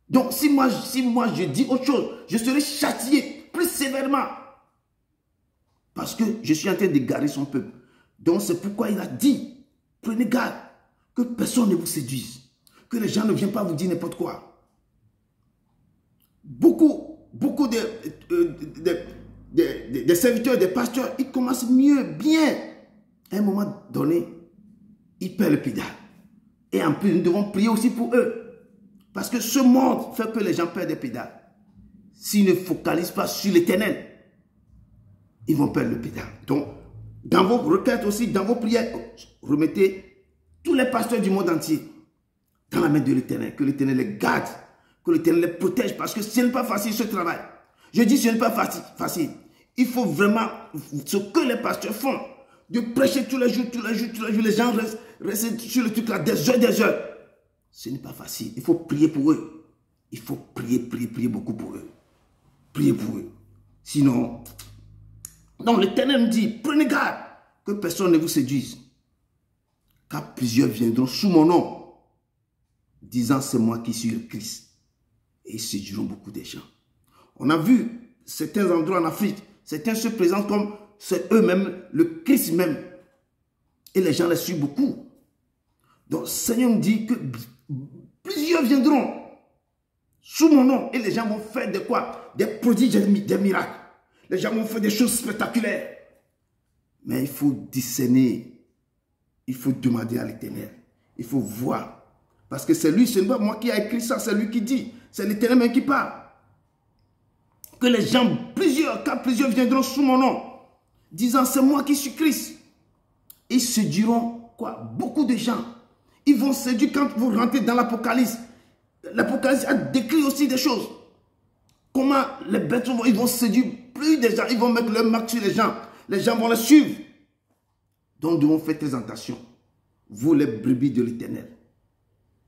Speaker 1: Donc, si moi je dis autre chose, je serai châtié plus sévèrement. Parce que je suis en train d'égarer son peuple. Donc, c'est pourquoi il a dit, prenez garde que personne ne vous séduise. Que les gens ne viennent pas vous dire n'importe quoi. Beaucoup des serviteurs, des pasteurs, ils commencent mieux, bien. À un moment donné, ils perdent le pédale. Et en plus, nous devons prier aussi pour eux. Parce que ce monde fait que les gens perdent des pédales. S'ils ne focalisent pas sur l'Éternel, ils vont perdre le pédale. Donc, dans vos requêtes aussi, dans vos prières, remettez tous les pasteurs du monde entier dans la main de l'Éternel. Que l'Éternel les garde, que l'Éternel les protège. Parce que ce n'est pas facile ce travail. Je dis ce n'est pas facile. Il faut vraiment, ce que les pasteurs font, de prêcher tous les jours, les gens restent sur le truc là des heures. Ce n'est pas facile. Il faut prier pour eux. Il faut prier beaucoup pour eux. Priez pour eux. Sinon, donc l'Éternel me dit, prenez garde que personne ne vous séduise. Car plusieurs viendront sous mon nom, disant c'est moi qui suis le Christ. Et ils séduiront beaucoup de gens. On a vu certains endroits en Afrique, certains se présentent comme c'est eux-mêmes, le Christ même. Et les gens les suivent beaucoup. Donc, le Seigneur me dit que plusieurs viendront sous mon nom et les gens vont faire de quoi? Des prodiges, des miracles. Les gens vont faire des choses spectaculaires. Mais il faut discerner. Il faut demander à l'Éternel. Il faut voir. Parce que c'est lui, ce n'est pas moi qui a écrit ça, c'est lui qui dit. C'est l'Éternel même qui parle. Que les gens, quand plusieurs viendront sous mon nom, disant c'est moi qui suis Christ. Ils séduiront quoi? Beaucoup de gens. Ils vont séduire quand vous rentrez dans l'Apocalypse. L'Apocalypse a décrit aussi des choses. Comment les bêtes ils vont séduire plus de gens. Ils vont mettre leur marque sur les gens. Les gens vont les suivre. Donc, nous devons faire très attention. Vous, les brebis de l'Éternel,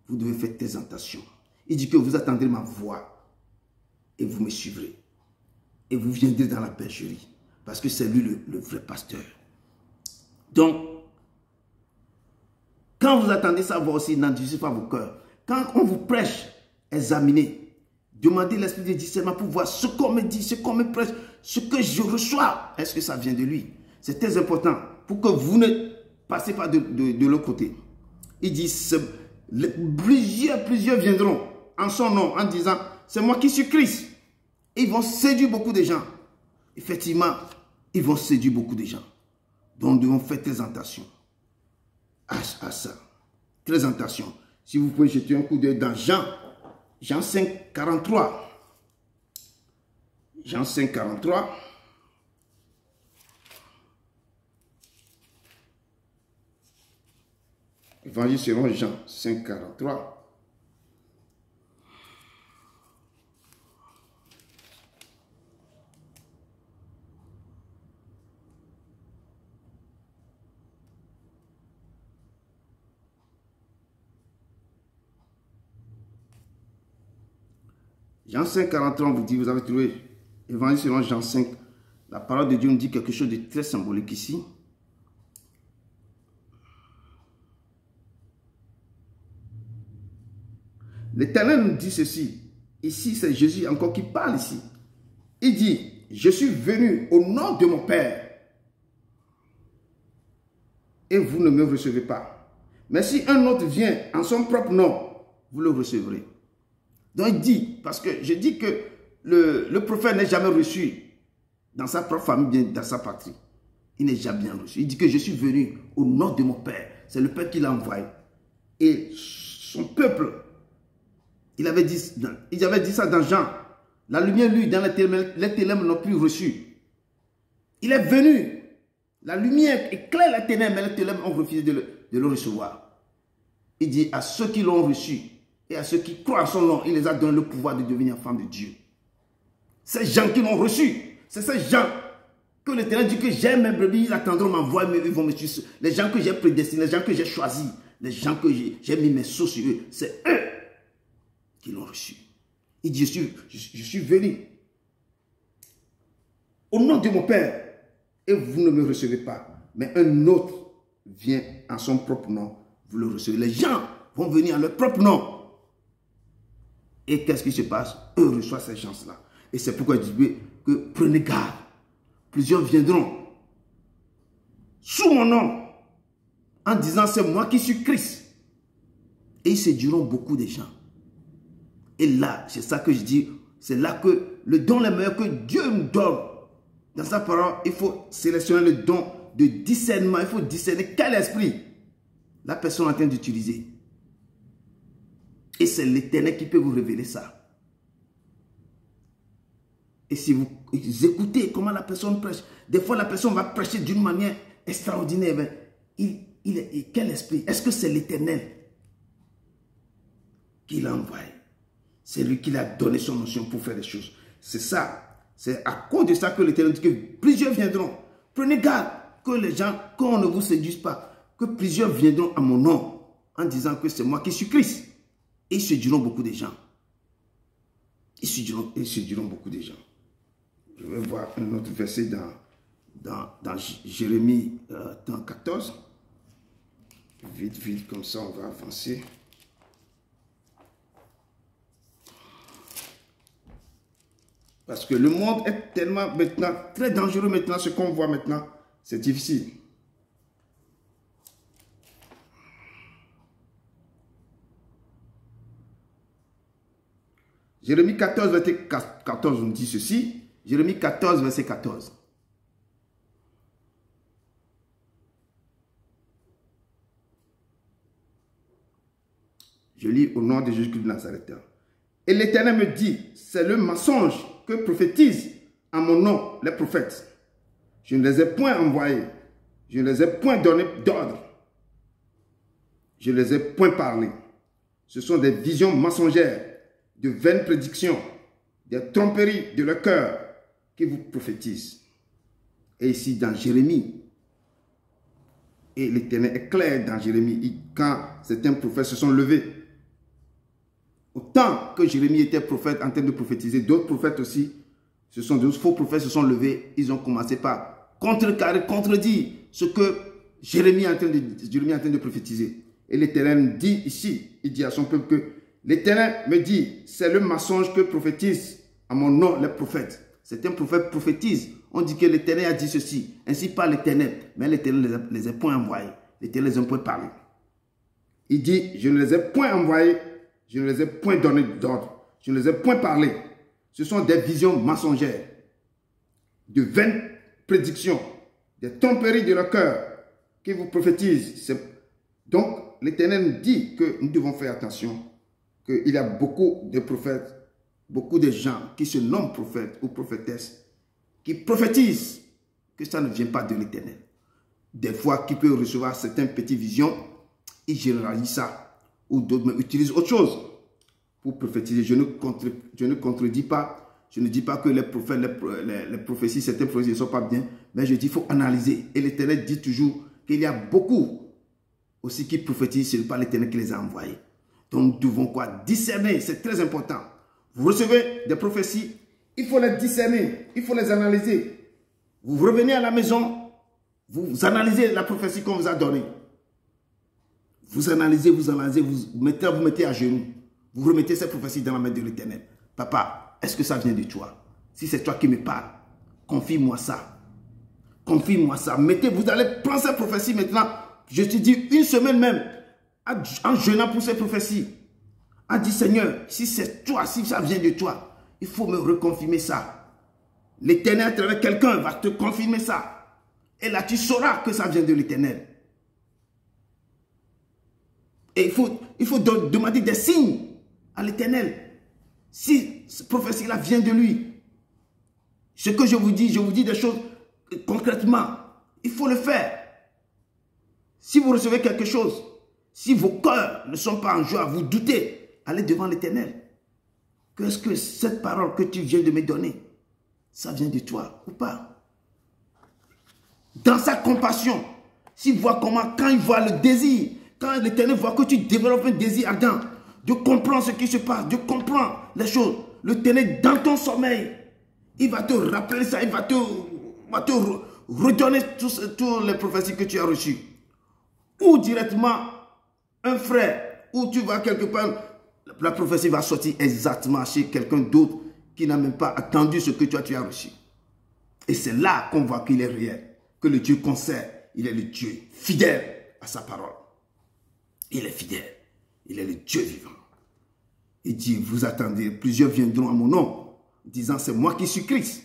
Speaker 1: vous devez faire très attention. Il dit que vous attendrez ma voix et vous me suivrez. Et vous viendrez dans la bergerie. Parce que c'est lui le vrai pasteur. Donc, quand vous attendez sa voix aussi, n'endurcissez pas vos cœurs. Quand on vous prêche, examinez. Demandez l'esprit de discernement pour voir ce qu'on me dit, ce qu'on me prêche, ce que je reçois. Est-ce que ça vient de lui? C'est très important pour que vous ne passez pas de l'autre côté. Il dit, plusieurs viendront en son nom en disant, c'est moi qui suis Christ. Ils vont séduire beaucoup de gens. Effectivement, ils vont séduire beaucoup de gens. Donc, nous devons faire très attention à ça. Très attention. Si vous pouvez jeter un coup d'œil dans Jean 5, 43. Jean 5, 43. Évangile selon Jean 5, 43. Jean 5, 43, on vous dit, vous avez trouvé Évangile selon Jean 5. La parole de Dieu nous dit quelque chose de très symbolique ici. L'Éternel nous dit ceci. Ici, c'est Jésus encore qui parle ici. Il dit, je suis venu au nom de mon Père et vous ne me recevez pas. Mais si un autre vient en son propre nom, vous le recevrez. Donc il dit, parce que je dis que le prophète n'est jamais reçu dans sa propre famille, bien dans sa patrie. Il n'est jamais bien reçu. Il dit que je suis venu au nom de mon Père. C'est le Père qui l'a envoyé. Et son peuple, il avait dit ça dans Jean. La lumière, lui, dans les ténèbres n'ont plus reçu. Il est venu. La lumière éclaire les ténèbres, mais les ténèbres ont refusé de le recevoir. Il dit à ceux qui l'ont reçu et à ceux qui croient en son nom, il les a donné le pouvoir de devenir enfants de Dieu. Ces gens qui l'ont reçu, c'est ces gens que l'Éternel dit que j'aime mes brebis, ils attendront ma voix, mais ils vont me suivre. Les gens que j'ai prédestinés, les gens que j'ai choisis, les gens que j'ai mis mes sceaux sur eux, c'est eux qui l'ont reçu. Il dit, je suis venu au nom de mon Père et vous ne me recevez pas. Mais un autre vient en son propre nom, vous le recevez. Les gens vont venir en leur propre nom. Et qu'est-ce qui se passe? Eux reçoivent ces gens-là. Et c'est pourquoi je dis que prenez garde. Plusieurs viendront sous mon nom en disant c'est moi qui suis Christ. Et ils séduiront beaucoup de gens. Et là, c'est ça que je dis, c'est là que le don le meilleur que Dieu nous donne. Dans sa parole, il faut sélectionner le don de discernement. Il faut discerner quel esprit la personne est en train d'utiliser. Et c'est l'Éternel qui peut vous révéler ça. Et si vous écoutez comment la personne prêche, des fois la personne va prêcher d'une manière extraordinaire. Quel esprit? Est-ce que c'est l'Éternel qui l'a envoyé? C'est lui qui l'a donné son notion pour faire des choses. C'est ça. C'est à cause de ça que l'Éternel dit que plusieurs viendront. Prenez garde que les gens, qu'on ne vous séduise pas, que plusieurs viendront à mon nom en disant que c'est moi qui suis Christ. Et ils séduiront beaucoup de gens. Ils séduiront beaucoup de gens. Je vais voir un autre verset dans Jérémie 14. Vite, comme ça on va avancer. Parce que le monde est tellement maintenant, très dangereux maintenant, ce qu'on voit maintenant, c'est difficile. Jérémie 14, verset 14, on dit ceci. Jérémie 14, verset 14. Je lis au nom de Jésus-Christ de Nazareth. Et l'Éternel me dit, c'est le mensonge que prophétisent en mon nom les prophètes. Je ne les ai point envoyés. Je ne les ai point donné d'ordre. Je ne les ai point parlé. Ce sont des visions mensongères, de vaines prédictions, des tromperies de leur cœur qui vous prophétisent. Et ici dans Jérémie, et l'Éternel est clair dans Jérémie, quand certains prophètes se sont levés, autant que Jérémie était prophète en train de prophétiser, d'autres prophètes aussi, ce sont des faux prophètes se sont levés, ils ont commencé par contredire ce que Jérémie est en train de prophétiser. Et l'Éternel dit ici, il dit à son peuple que l'Éternel me dit, c'est le mensonge que prophétisent à mon nom les prophètes. Certains prophètes prophétisent. On dit que l'Éternel a dit ceci. Ainsi parle l'Éternel. Mais l'Éternel ne les a point envoyés. L'Éternel les a point parlé. Il dit, je ne les ai point envoyés. Je ne les ai point donné d'ordre. Je ne les ai point parlé. Ce sont des visions mensongères. De vaines prédictions. Des tromperies de leur cœur qui vous prophétisent. Donc, l'Éternel dit que nous devons faire attention. Qu'il y a beaucoup de prophètes, beaucoup de gens qui se nomment prophètes ou prophétesses, qui prophétisent que ça ne vient pas de l'Éternel. Des fois, qui peut recevoir certaines petites visions, ils généralisent ça, ou d'autres utilisent autre chose pour prophétiser. Je ne contredis pas, je ne dis pas que les prophètes, les prophéties, certaines prophéties ne sont pas bien, mais je dis qu'il faut analyser. Et l'Éternel dit toujours qu'il y a beaucoup aussi qui prophétisent, ce n'est pas l'Éternel qui les a envoyés. Donc nous devons quoi? Discerner, c'est très important. Vous recevez des prophéties, il faut les discerner, il faut les analyser. Vous revenez à la maison, vous analysez la prophétie qu'on vous a donnée. Vous analysez, vous mettez à genoux. Vous remettez cette prophétie dans la main de l'Éternel. Papa, est-ce que ça vient de toi? Si c'est toi qui me parles, confie-moi ça. Confie-moi ça. Vous allez prendre cette prophétie maintenant. Je te dis une semaine même, en jeûnant pour ces prophéties, a dit Seigneur, si c'est toi, si ça vient de toi, il faut me reconfirmer ça. L'Éternel, à travers quelqu'un, va te confirmer ça. Et là, tu sauras que ça vient de l'Éternel. Et il faut demander des signes à l'Éternel. Si cette prophétie-là vient de lui, ce que je vous dis des choses concrètement. Il faut le faire. Si vous recevez quelque chose, si vos cœurs ne sont pas en joie, vous doutez, allez devant l'Éternel. Qu'est-ce que cette parole que tu viens de me donner, ça vient de toi ou pas? Dans sa compassion, s'il voit comment, quand il voit le désir, quand l'Éternel voit que tu développes un désir ardent, de comprendre ce qui se passe, de comprendre les choses, l'Éternel dans ton sommeil, il va te rappeler ça, il va te redonner toutes les prophéties que tu as reçues. Ou directement, un frère, ou tu vas quelque part, la prophétie va sortir exactement chez quelqu'un d'autre qui n'a même pas attendu ce que tu as reçu. Et c'est là qu'on voit qu'il est réel, que le Dieu qu'on sert, il est le Dieu fidèle à sa parole. Il est fidèle, il est le Dieu vivant. Il dit, vous attendez, plusieurs viendront à mon nom, disant, c'est moi qui suis Christ.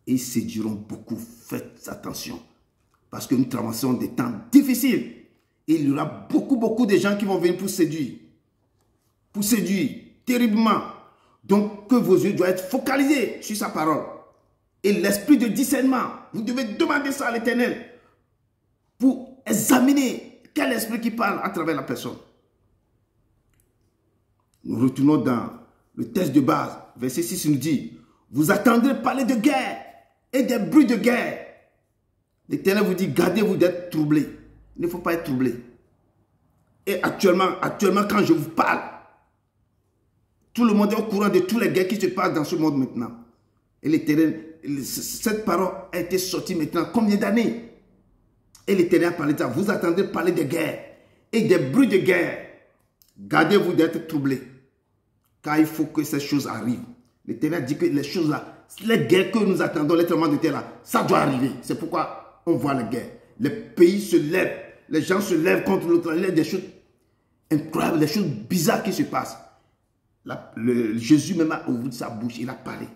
Speaker 1: Et ils séduiront beaucoup, faites attention. Parce que nous traversons des temps difficiles. Et il y aura beaucoup de gens qui vont venir pour séduire. Pour séduire, terriblement. Donc, que vos yeux doivent être focalisés sur sa parole. Et l'esprit de discernement, vous devez demander ça à l'Éternel. Pour examiner quel esprit qui parle à travers la personne. Nous retournons dans le texte de base. Verset 6 nous dit, vous attendrez parler de guerre et des bruits de guerre. L'Éternel vous dit, gardez-vous d'être troublés. Il ne faut pas être troublé. Et actuellement, quand je vous parle, tout le monde est au courant de toutes les guerres qui se passent dans ce monde maintenant. Et l'Éternel, cette parole a été sortie maintenant combien d'années? Et l'Éternel a parlé de ça. Vous attendez parler de guerre et des bruits de guerre. Gardez-vous d'être troublés. Car il faut que ces choses arrivent. L'Éternel dit que les choses là, les guerres que nous attendons, les tremblements de terre là, ça doit arriver. C'est pourquoi on voit la guerre. Les pays se lèvent, les gens se lèvent contre l'autre. Il y a des choses incroyables, des choses bizarres qui se passent. Jésus même a ouvert sa bouche, il a parlé.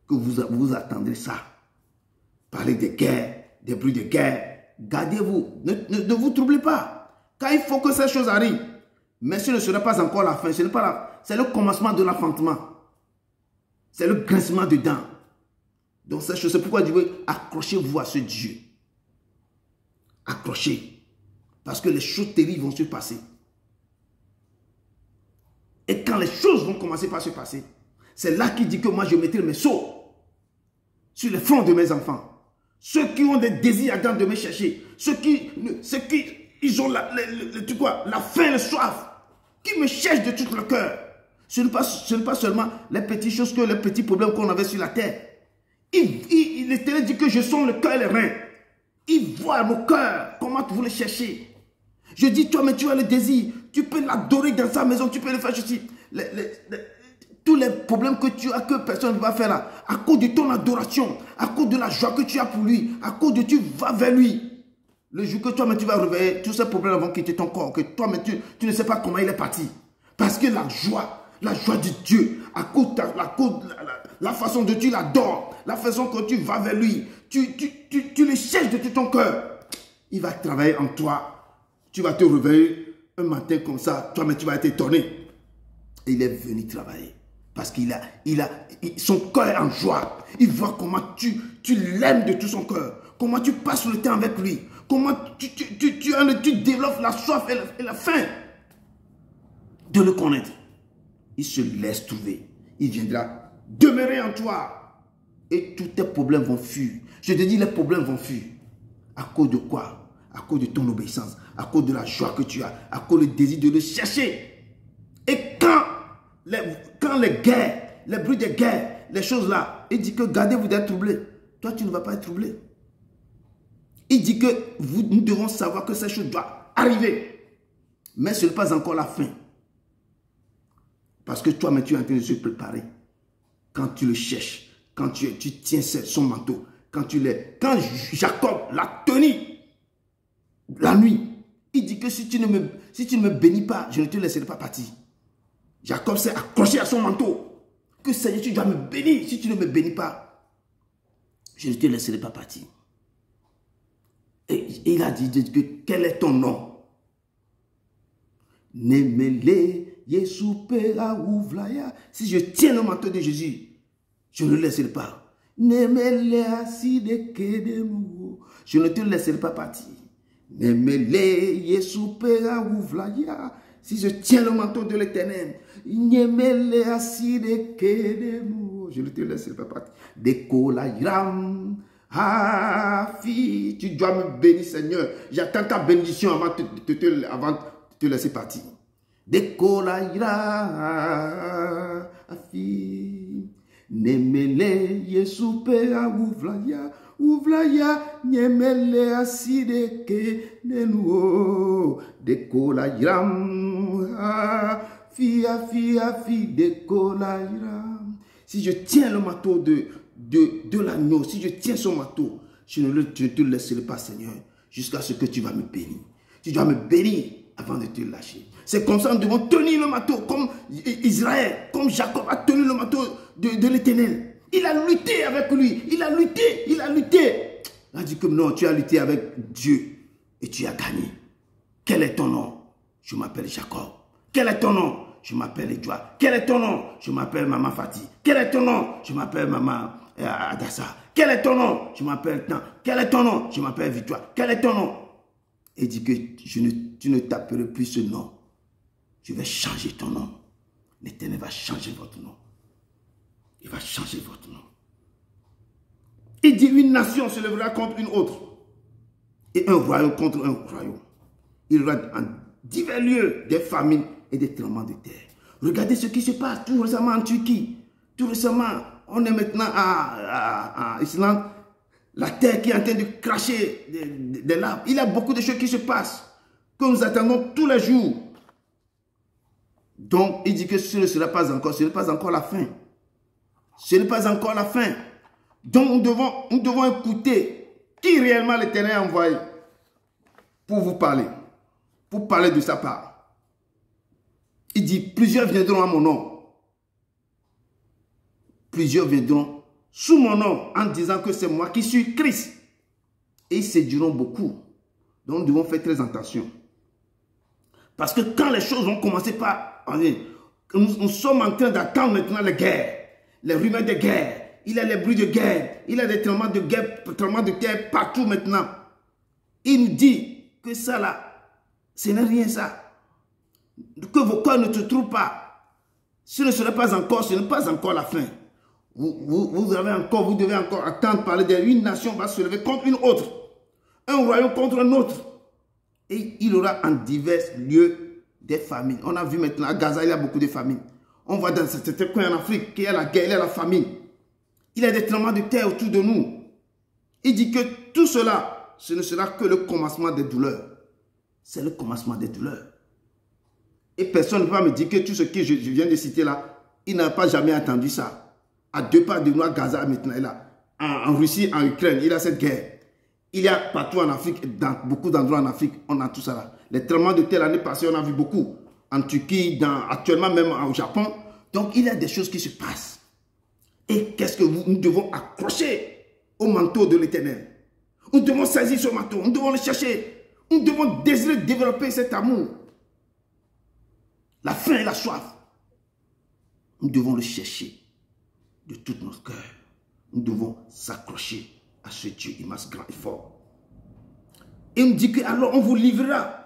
Speaker 1: Que vous attendrez ça. Parler des guerres, des bruits de guerre. Gardez-vous, ne vous troublez pas. Car il faut que ces choses arrivent. Mais ce ne sera pas encore la fin. C'est le commencement de l'enfantement. C'est le grincement de dents. Donc ces choses, c'est pourquoi Dieu veut accrochez-vous à ce Dieu. Accrochez. Parce que les choses terribles vont se passer. Et quand les choses vont commencer par se passer, c'est là qu'il dit que moi je mettrai mes sceaux sur les fronts de mes enfants. Ceux qui ont des désirs ardents de me chercher, ceux qui ils ont la faim, la soif, qui me cherchent de tout le cœur. Ce n'est pas seulement les petites choses, les petits problèmes qu'on avait sur la terre. L'Éternel dit que je sonde le cœur et les reins. Il voit nos cœurs, comment vous les cherchez. Je dis, toi, mais tu as le désir, tu peux l'adorer dans sa maison, tu peux le faire ceci. Tous les problèmes que tu as, que personne ne va faire là, à cause de ton adoration, à cause de la joie que tu as pour lui, à cause de tu vas vers lui. Le jour que toi, mais tu vas réveiller, tous ces problèmes vont quitter ton corps, que toi, mais tu ne sais pas comment il est parti. Parce que la joie de Dieu, à cause de la façon dont tu l'adores, la façon que tu vas vers lui, tu le cherches de tout ton cœur. Il va travailler en toi. Tu vas te réveiller un matin comme ça, toi, mais tu vas être étonné. Et il est venu travailler. Parce qu'il son cœur est en joie. Il voit comment tu l'aimes de tout son cœur. Comment tu passes le temps avec lui. Comment tu développes la soif et la faim de le connaître. Il se laisse trouver. Il viendra demeurer en toi. Et tous tes problèmes vont fuir. Je te dis, les problèmes vont fuir. À cause de quoi? À cause de ton obéissance. À cause de la joie que tu as. À cause du désir de le chercher. Et quand les guerres, les bruits de guerre, les choses là, il dit que gardez-vous d'être troublés. Toi, tu ne vas pas être troublé. Il dit que nous devons savoir que ces choses doivent arriver. Mais ce n'est pas encore la fin. Parce que toi, mais tu es en train de se préparer. Quand tu le cherches, quand tu tiens son manteau, quand Jacob l'a tenu la nuit, il dit que si tu ne me bénis pas, je ne te laisserai pas partir. Jacob s'est accroché à son manteau. Que Seigneur, tu dois me bénir. Si tu ne me bénis pas, je ne te laisserai pas partir. Et il a dit que quel est ton nom? Nemele Yesupera Ouvlaya. Si je tiens le manteau de Jésus, je ne le laisserai pas. Nemele Aside Kedemu. Je ne te laisserai pas partir. Nemele Yesupera Ouvlaya. Si je tiens le manteau de l'Éternel, je ne te laisserai pas partir. Tu dois me bénir, Seigneur. J'attends ta bénédiction avant de te laisser partir. Nemele Yesupera Ouvlaya. Ouvlaya nyemele aside ke nenuo dekola iram fia dekola iram. Si je tiens le manteau de l'agneau, si je tiens son manteau, je ne te laisserai pas, Seigneur, jusqu'à ce que tu vas me bénir. Tu dois me bénir avant de te lâcher. C'est comme ça que nous devons tenir le manteau, comme Israël, comme Jacob a tenu le manteau de l'Éternel. Il a lutté avec lui. Il a lutté. Il a dit que non, tu as lutté avec Dieu et tu as gagné. Quel est ton nom? Je m'appelle Jacob. Quel est ton nom? Je m'appelle Edouard. Quel est ton nom? Je m'appelle Maman Fatih. Quel est ton nom? Je m'appelle Maman Adassa. Quel est ton nom? Je m'appelle Tan. Quel est ton nom? Je m'appelle Victoire. Quel est ton nom? Et dit que tu ne t'appelleras plus ce nom. Je vais changer ton nom. L'Éternel va changer votre nom. Il va changer votre nom. Il dit une nation se lèvera contre une autre. Et un royaume contre un royaume. Il y aura en divers lieux des famines et des tremblements de terre. Regardez ce qui se passe tout récemment en Turquie. Tout récemment, on est maintenant à Islande. La terre qui est en train de cracher des laves. Il y a beaucoup de choses qui se passent. Que nous attendons tous les jours. Donc, il dit que ce ne sera pas encore la fin. Ce n'est pas encore la fin. Donc nous devons écouter qui réellement l'Éternel a envoyé pour vous parler. Pour parler de sa part. Il dit, plusieurs viendront à mon nom. plusieurs viendront sous mon nom en disant que c'est moi qui suis Christ. Et ils séduiront beaucoup. Donc nous devons faire très attention. Parce que quand les choses vont commencer par... Nous sommes en train d'attendre maintenant les guerres, les rumeurs de guerre. Il y a les bruits de guerre, il y a des tremblements de guerre partout maintenant. Il nous dit que ça là, ce n'est rien ça. Que vos cœurs ne se trouvent pas. Ce ne serait pas encore, ce n'est pas encore la fin. Vous devez encore attendre parler d'une nation va se lever contre une autre. Un royaume contre un autre. Et il y aura en divers lieux des famines. On a vu maintenant à Gaza, il y a beaucoup de famines. On voit dans certains coins en Afrique qu'il y a la guerre, il y a la famine. Il y a des tremblements de terre autour de nous. Il dit que tout cela, ce ne sera que le commencement des douleurs. C'est le commencement des douleurs. Et personne ne va me dire que tout ce que je viens de citer là, il n'a pas jamais entendu ça. À 2 pas de nous, à Gaza maintenant, là. En Russie, en Ukraine, il y a cette guerre. Il y a partout en Afrique, dans beaucoup d'endroits en Afrique, on a tout ça là. Les tremblements de terre l'année passée, on a vu beaucoup. En Turquie, actuellement même au Japon. Donc il y a des choses qui se passent. Et qu'est-ce que nous devons accrocher au manteau de l'Éternel? Nous devons saisir ce manteau, nous devons le chercher. Nous devons désirer développer cet amour. La faim et la soif. Nous devons le chercher de tout notre cœur. Nous devons s'accrocher à ce Dieu immense, grand et fort. Et il me dit que alors on vous livrera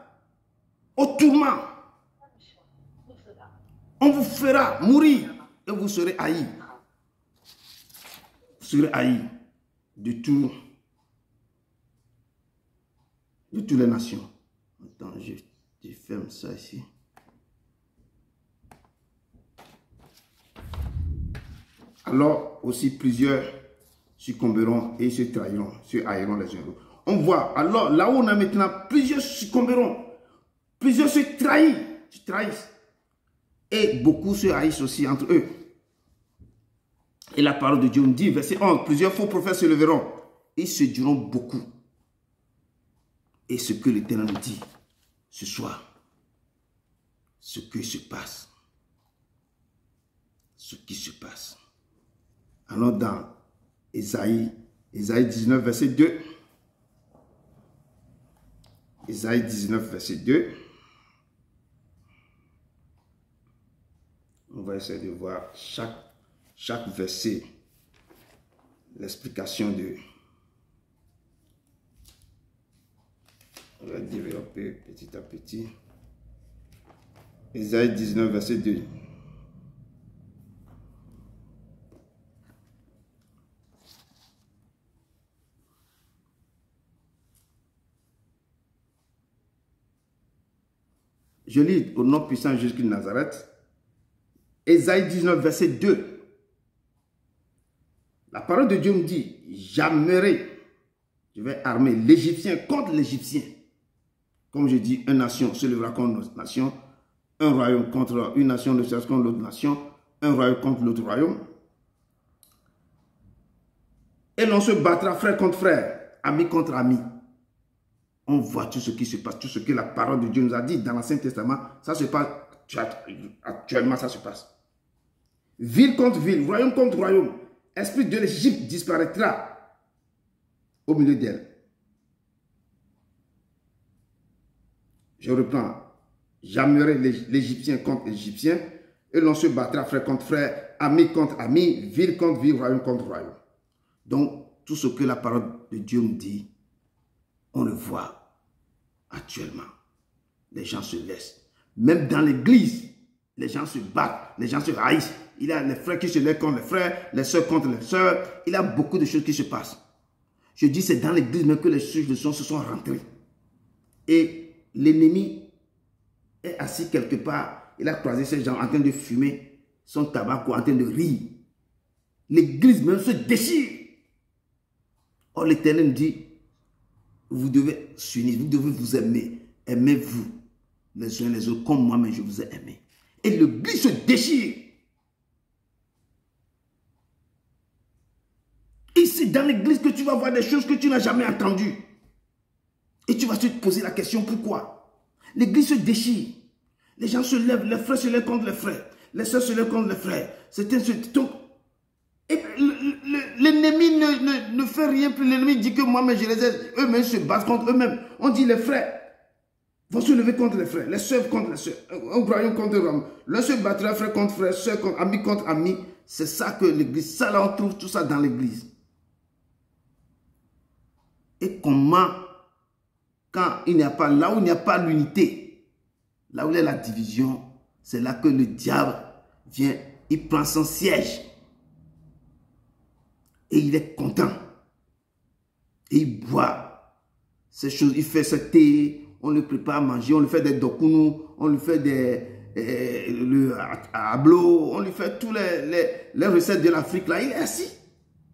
Speaker 1: au tourment. On vous fera mourir et vous serez haïs. Vous serez haïs de toutes les nations. Attends, je ferme ça ici. Alors aussi plusieurs succomberont et se trahiront, se haïront les uns les autres. On voit, alors là où on a maintenant, plusieurs succomberont, plusieurs se trahissent. Et beaucoup se haïssent aussi entre eux. Et la parole de Dieu nous dit, verset 11, plusieurs faux prophètes se leveront. Ils se diront beaucoup. Et ce que l'Éternel nous dit ce soir, ce qui se passe. Ce qui se passe. Alors dans Ésaïe 19, verset 2. Ésaïe 19, verset 2. On va essayer de voir chaque verset, l'explication de... On va développer petit à petit. Ésaïe 19, verset 2. Je lis au nom puissant de Jésus-Christ de Nazareth. Ésaïe 19, verset 2. La parole de Dieu me dit, j'armerai, je vais armer l'Égyptien contre l'Égyptien. Comme je dis, une nation se lèvera contre une nation, un royaume contre une nation ne se contre l'autre nation, un royaume contre l'autre royaume. Et l'on se battra frère contre frère, ami contre ami. On voit tout ce qui se passe, tout ce que la parole de Dieu nous a dit dans l'Ancien Testament, ça se passe, actuellement ça se passe. Ville contre ville, royaume contre royaume, esprit de l'Égypte disparaîtra au milieu d'elle. Je reprends, j'amènerai l'Égyptien contre l'Égyptien, et l'on se battra frère contre frère, ami contre ami, ville contre ville, royaume contre royaume. Donc, tout ce que la parole de Dieu nous dit, on le voit actuellement. Les gens se laissent. Même dans l'église, les gens se battent, les gens se haïssent. Il y a les frères qui se lèvent contre les frères, les soeurs contre les soeurs. Il y a beaucoup de choses qui se passent. Je dis, c'est dans l'église même que les juges de son se sont rentrés. Et l'ennemi est assis quelque part. Il a croisé ces gens en train de fumer son tabac ou en train de rire. L'église même se déchire. Or, l'Éternel dit, vous devez s'unir, vous devez vous aimer. Aimez-vous les uns les autres comme moi-même je vous ai aimé. Et l'église se déchire. Et c'est dans l'église que tu vas voir des choses que tu n'as jamais entendues. Et tu vas te poser la question, pourquoi? L'église se déchire. Les gens se lèvent, les frères se lèvent contre les frères. Les soeurs se lèvent contre les frères. Certains se tombent. l'ennemi ne fait rien plus. L'ennemi dit que moi-même je les ai. Eux-mêmes se battent contre eux-mêmes. On dit les frères vont se lever contre les frères, les sœurs contre les sœurs, un royaume contre un royaume. L'un se battra frère contre frère, sœur contre ami. C'est ça que l'église, ça là on trouve tout ça dans l'église. Et comment, quand il n'y a pas, là où il n'y a pas l'unité, là où il y a la division, c'est là que le diable vient, il prend son siège. Et il est content. Et il boit ces choses, il fait ce thé, on le prépare à manger, on lui fait des dokunu, on lui fait le ablo, on lui fait tous les recettes de l'Afrique là. Il est assis.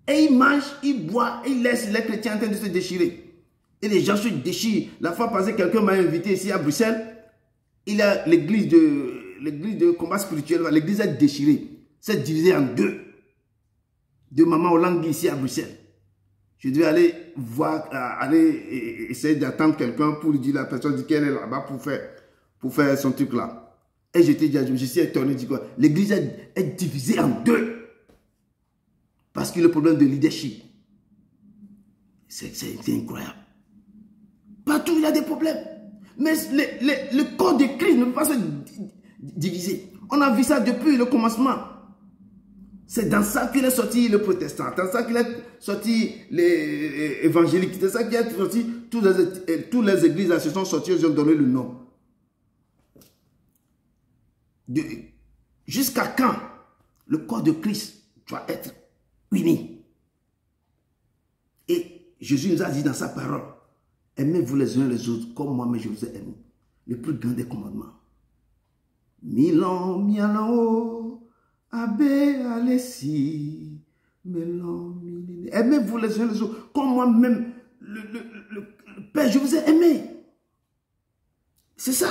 Speaker 1: Et il mange, il boit, et il laisse les chrétiens en train de se déchirer. Et les gens se déchirent. La fois passée, quelqu'un m'a invité ici à Bruxelles. Il y a l'église de combat spirituel, l'église est déchirée. C'est divisé en deux. De Maman Hollande ici à Bruxelles. Je devais aller voir, aller essayer d'attendre quelqu'un pour lui dire, la personne dit qu'elle est là-bas pour faire son truc là. Et je suis étonné, je dis quoi? L'église est divisée en deux. Parce que le problème de leadership, c'est incroyable. Partout il y a des problèmes. Mais le corps de Christ ne peut pas se diviser. On a vu ça depuis le commencement. C'est dans ça qu'il est sorti le protestant, dans ça qu'il est sorti les évangéliques, c'est ça qu'il est sorti, toutes les églises là se sont sorties, ils ont donné le nom. Jusqu'à quand le corps de Christ doit être uni? Et Jésus nous a dit dans sa parole, aimez-vous les uns les autres comme moi, mais je vous ai aimé. Le plus grand des commandements. Milan, mialao. Abbé, allez-y, aimez-vous les uns les autres, comme moi-même, le Père, je vous ai aimé. C'est ça.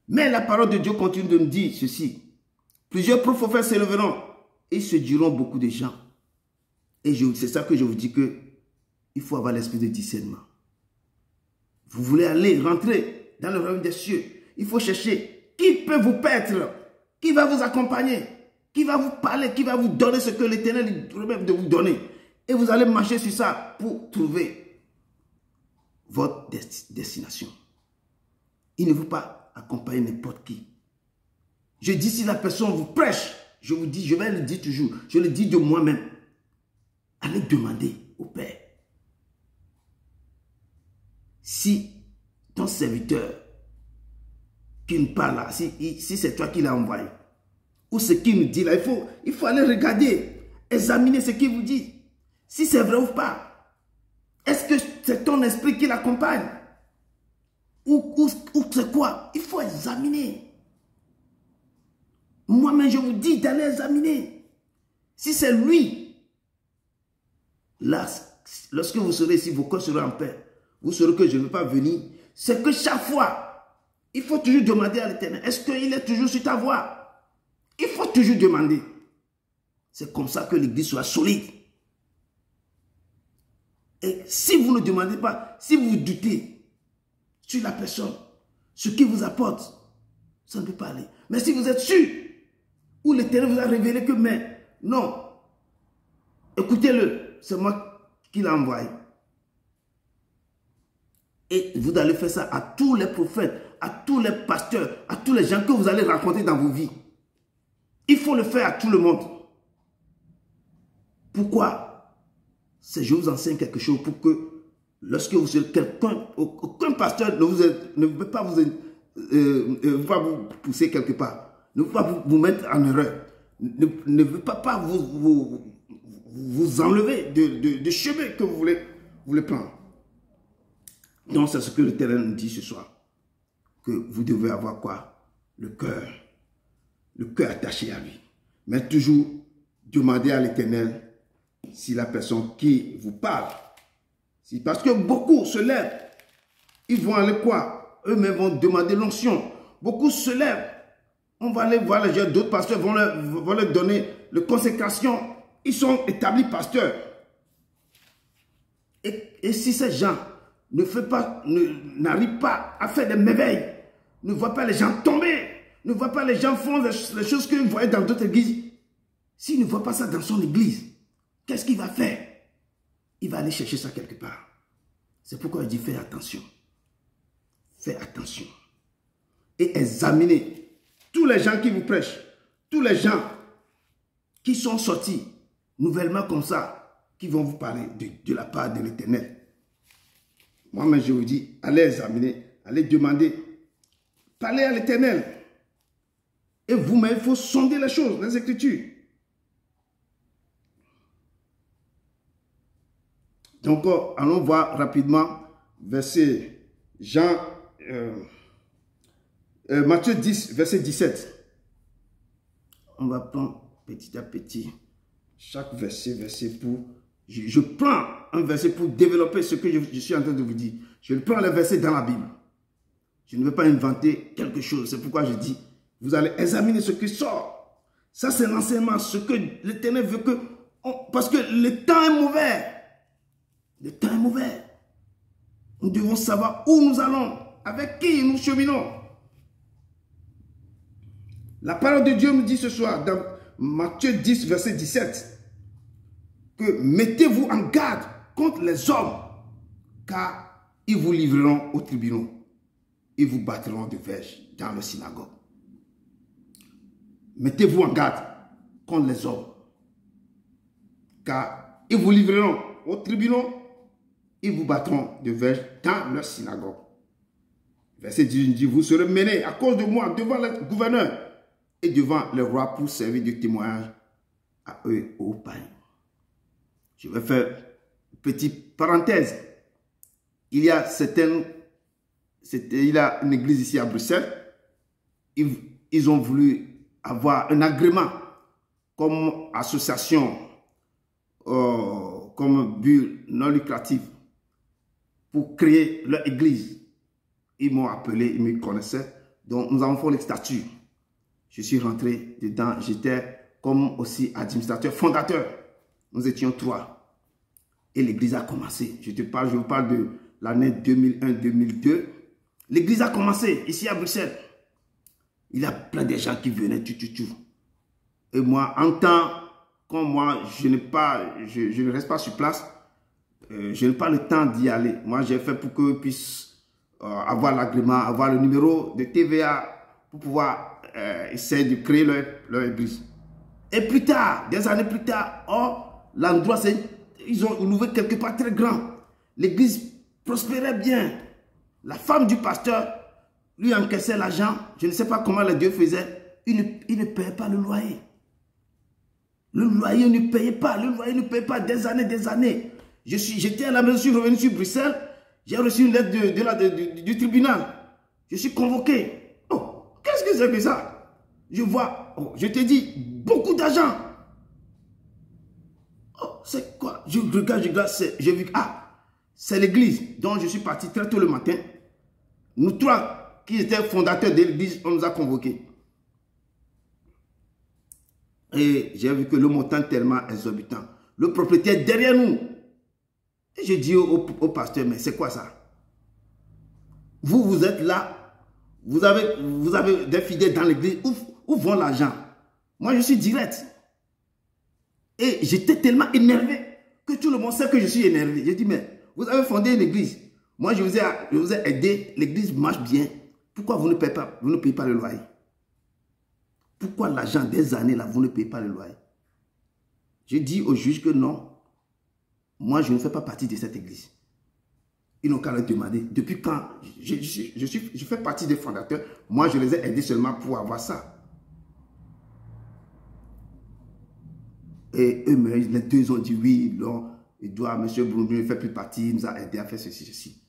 Speaker 1: Mais la parole de Dieu continue de nous dire ceci. Plusieurs prophètes s'élèveront et se diront beaucoup de gens. Et c'est ça que je vous dis que il faut avoir l'esprit de discernement. Vous voulez aller rentrer dans le royaume des cieux. Il faut chercher qui peut vous paître, qui va vous accompagner. Qui va vous parler, qui va vous donner ce que l'Éternel promet de vous donner. Et vous allez marcher sur ça pour trouver votre destination. Il ne veut pas accompagner n'importe qui. Je dis si la personne vous prêche, je vous dis, je vais le dire toujours, je le dis de moi-même. Allez demander au Père. Si ton serviteur qui ne parle là, si c'est toi qui l'as envoyé, ou ce qu'il nous dit là, il faut aller regarder, examiner ce qu'il vous dit. Si c'est vrai ou pas. Est-ce que c'est ton esprit qui l'accompagne? Ou c'est quoi? Il faut examiner. Moi-même, je vous dis d'aller examiner. Si c'est lui, là, lorsque vous serez ici, vos corps seront en paix. Vous saurez que je ne veux pas venir. C'est que chaque fois, il faut toujours demander à l'Éternel, est-ce qu'il est toujours sur ta voie? Il faut toujours demander. C'est comme ça que l'église soit solide. Et si vous ne demandez pas, si vous doutez sur la personne, ce qui vous apporte, ça ne peut pas aller. Mais si vous êtes sûr, ou l'Éternel vous a révélé que, mais non, écoutez-le, c'est moi qui l'ai envoyé. Et vous allez faire ça à tous les prophètes, à tous les pasteurs, à tous les gens que vous allez rencontrer dans vos vies. Il faut le faire à tout le monde. Pourquoi? Je vous enseigne quelque chose pour que lorsque vous serez quelqu'un, aucun pasteur ne veut pas vous pousser quelque part, ne veut pas vous mettre en erreur, ne veut pas vous enlever de chemin que vous voulez prendre. Donc c'est ce que l'Éternel nous dit ce soir, que vous devez avoir quoi? Le cœur attaché à lui. Mais toujours demander à l'Éternel si la personne qui vous parle, parce que beaucoup se lèvent, ils vont aller quoi? Eux-mêmes vont demander l'onction. Beaucoup se lèvent, on va aller voir les gens, d'autres pasteurs vont leur donner la consécration. Ils sont établis pasteurs. Et si ces gens n'arrivent pas à faire des merveilles, ne voient pas les gens tomber, ne voient pas les gens font les choses qu'ils voyaient dans d'autres églises, s'ils ne voient pas ça dans son église, qu'est-ce qu'il va faire? Il va aller chercher ça quelque part. C'est pourquoi il dit fais attention. Fais attention. Et examinez tous les gens qui vous prêchent, tous les gens qui sont sortis nouvellement comme ça, qui vont vous parler de la part de l'Éternel. Moi-même, je vous dis, allez examiner, allez demander, parlez à l'Éternel. Et vous-même, il faut sonder les choses, les Écritures. Donc, allons voir rapidement verset Matthieu 10, verset 17. On va prendre petit à petit chaque verset pour... Je prends un verset pour développer ce que je suis en train de vous dire. Je prends le verset dans la Bible. Je ne veux pas inventer quelque chose. C'est pourquoi je dis, vous allez examiner ce qui sort. Ça, c'est l'enseignement, ce que l'Éternel veut que... parce que le temps est mauvais. Le temps est mauvais. Nous devons savoir où nous allons, avec qui nous cheminons. La parole de Dieu me dit ce soir, dans Matthieu 10, verset 17, que mettez-vous en garde contre les hommes, car ils vous livreront aux tribunaux. Ils vous battront de verge dans le synagogue. Mettez-vous en garde contre les hommes, car ils vous livreront aux tribunaux. Ils vous battront de verge dans leur synagogue. Verset 18 dit, vous serez menés à cause de moi devant le gouverneur et devant le roi pour servir de témoignage à eux, aux païens. Je vais faire une petite parenthèse. Il y a une église ici à Bruxelles. Ils ont voulu avoir un agrément comme association, comme but non lucratif, pour créer leur église. Ils m'ont appelé, ils me connaissaient. Donc, nous avons fait les statuts. Je suis rentré dedans. J'étais comme aussi administrateur, fondateur. Nous étions 3. Et l'église a commencé. Je vous parle de l'année 2001-2002. L'église a commencé ici à Bruxelles. Il y a plein de gens qui venaient. Et moi, en temps, comme moi, je ne reste pas sur place. Je n'ai pas le temps d'y aller. Moi, j'ai fait pour qu'ils puissent avoir l'agrément, avoir le numéro de TVA pour pouvoir essayer de créer leur église. Et plus tard, des années plus tard, l'endroit, ils ont ouvert quelque part très grand. L'église prospérait bien. La femme du pasteur lui encaissait l'argent. Je ne sais pas comment les dieux faisaient. Il ne payait pas le loyer. Le loyer ne payait pas. Le loyer ne payait pas des années. J'étais à la maison, je suis revenu sur Bruxelles, j'ai reçu une lettre du tribunal. Je suis convoqué. Oh, qu'est-ce que c'est que ça? Je vois, je te dis, beaucoup d'argent. Oh, c'est quoi? Je regarde, j'ai vu, c'est l'église. Donc je suis parti très tôt le matin. Nous 3 qui étaient fondateurs de l'église, on nous a convoqués. Et j'ai vu que le montant est tellement exorbitant. Le propriétaire derrière nous. Et je dis au pasteur, mais c'est quoi ça? Vous êtes là, vous avez des fidèles dans l'église, où vont l'argent? Moi, je suis direct. Et j'étais tellement énervé que tout le monde sait que je suis énervé. J'ai dit, mais vous avez fondé une église. Moi, je vous ai aidé, l'église marche bien. Pourquoi vous ne payez pas le loyer? Pourquoi l'argent des années, là, vous ne payez pas le loyer? J'ai dit au juge que non. Moi, je ne fais pas partie de cette église. Ils n'ont qu'à le demander. Depuis quand je fais partie des fondateurs. Moi, je les ai aidés seulement pour avoir ça. Et eux, les deux ont dit oui, non, il doit, M. Brundu ne fait plus partie, il nous a aidé à faire ceci.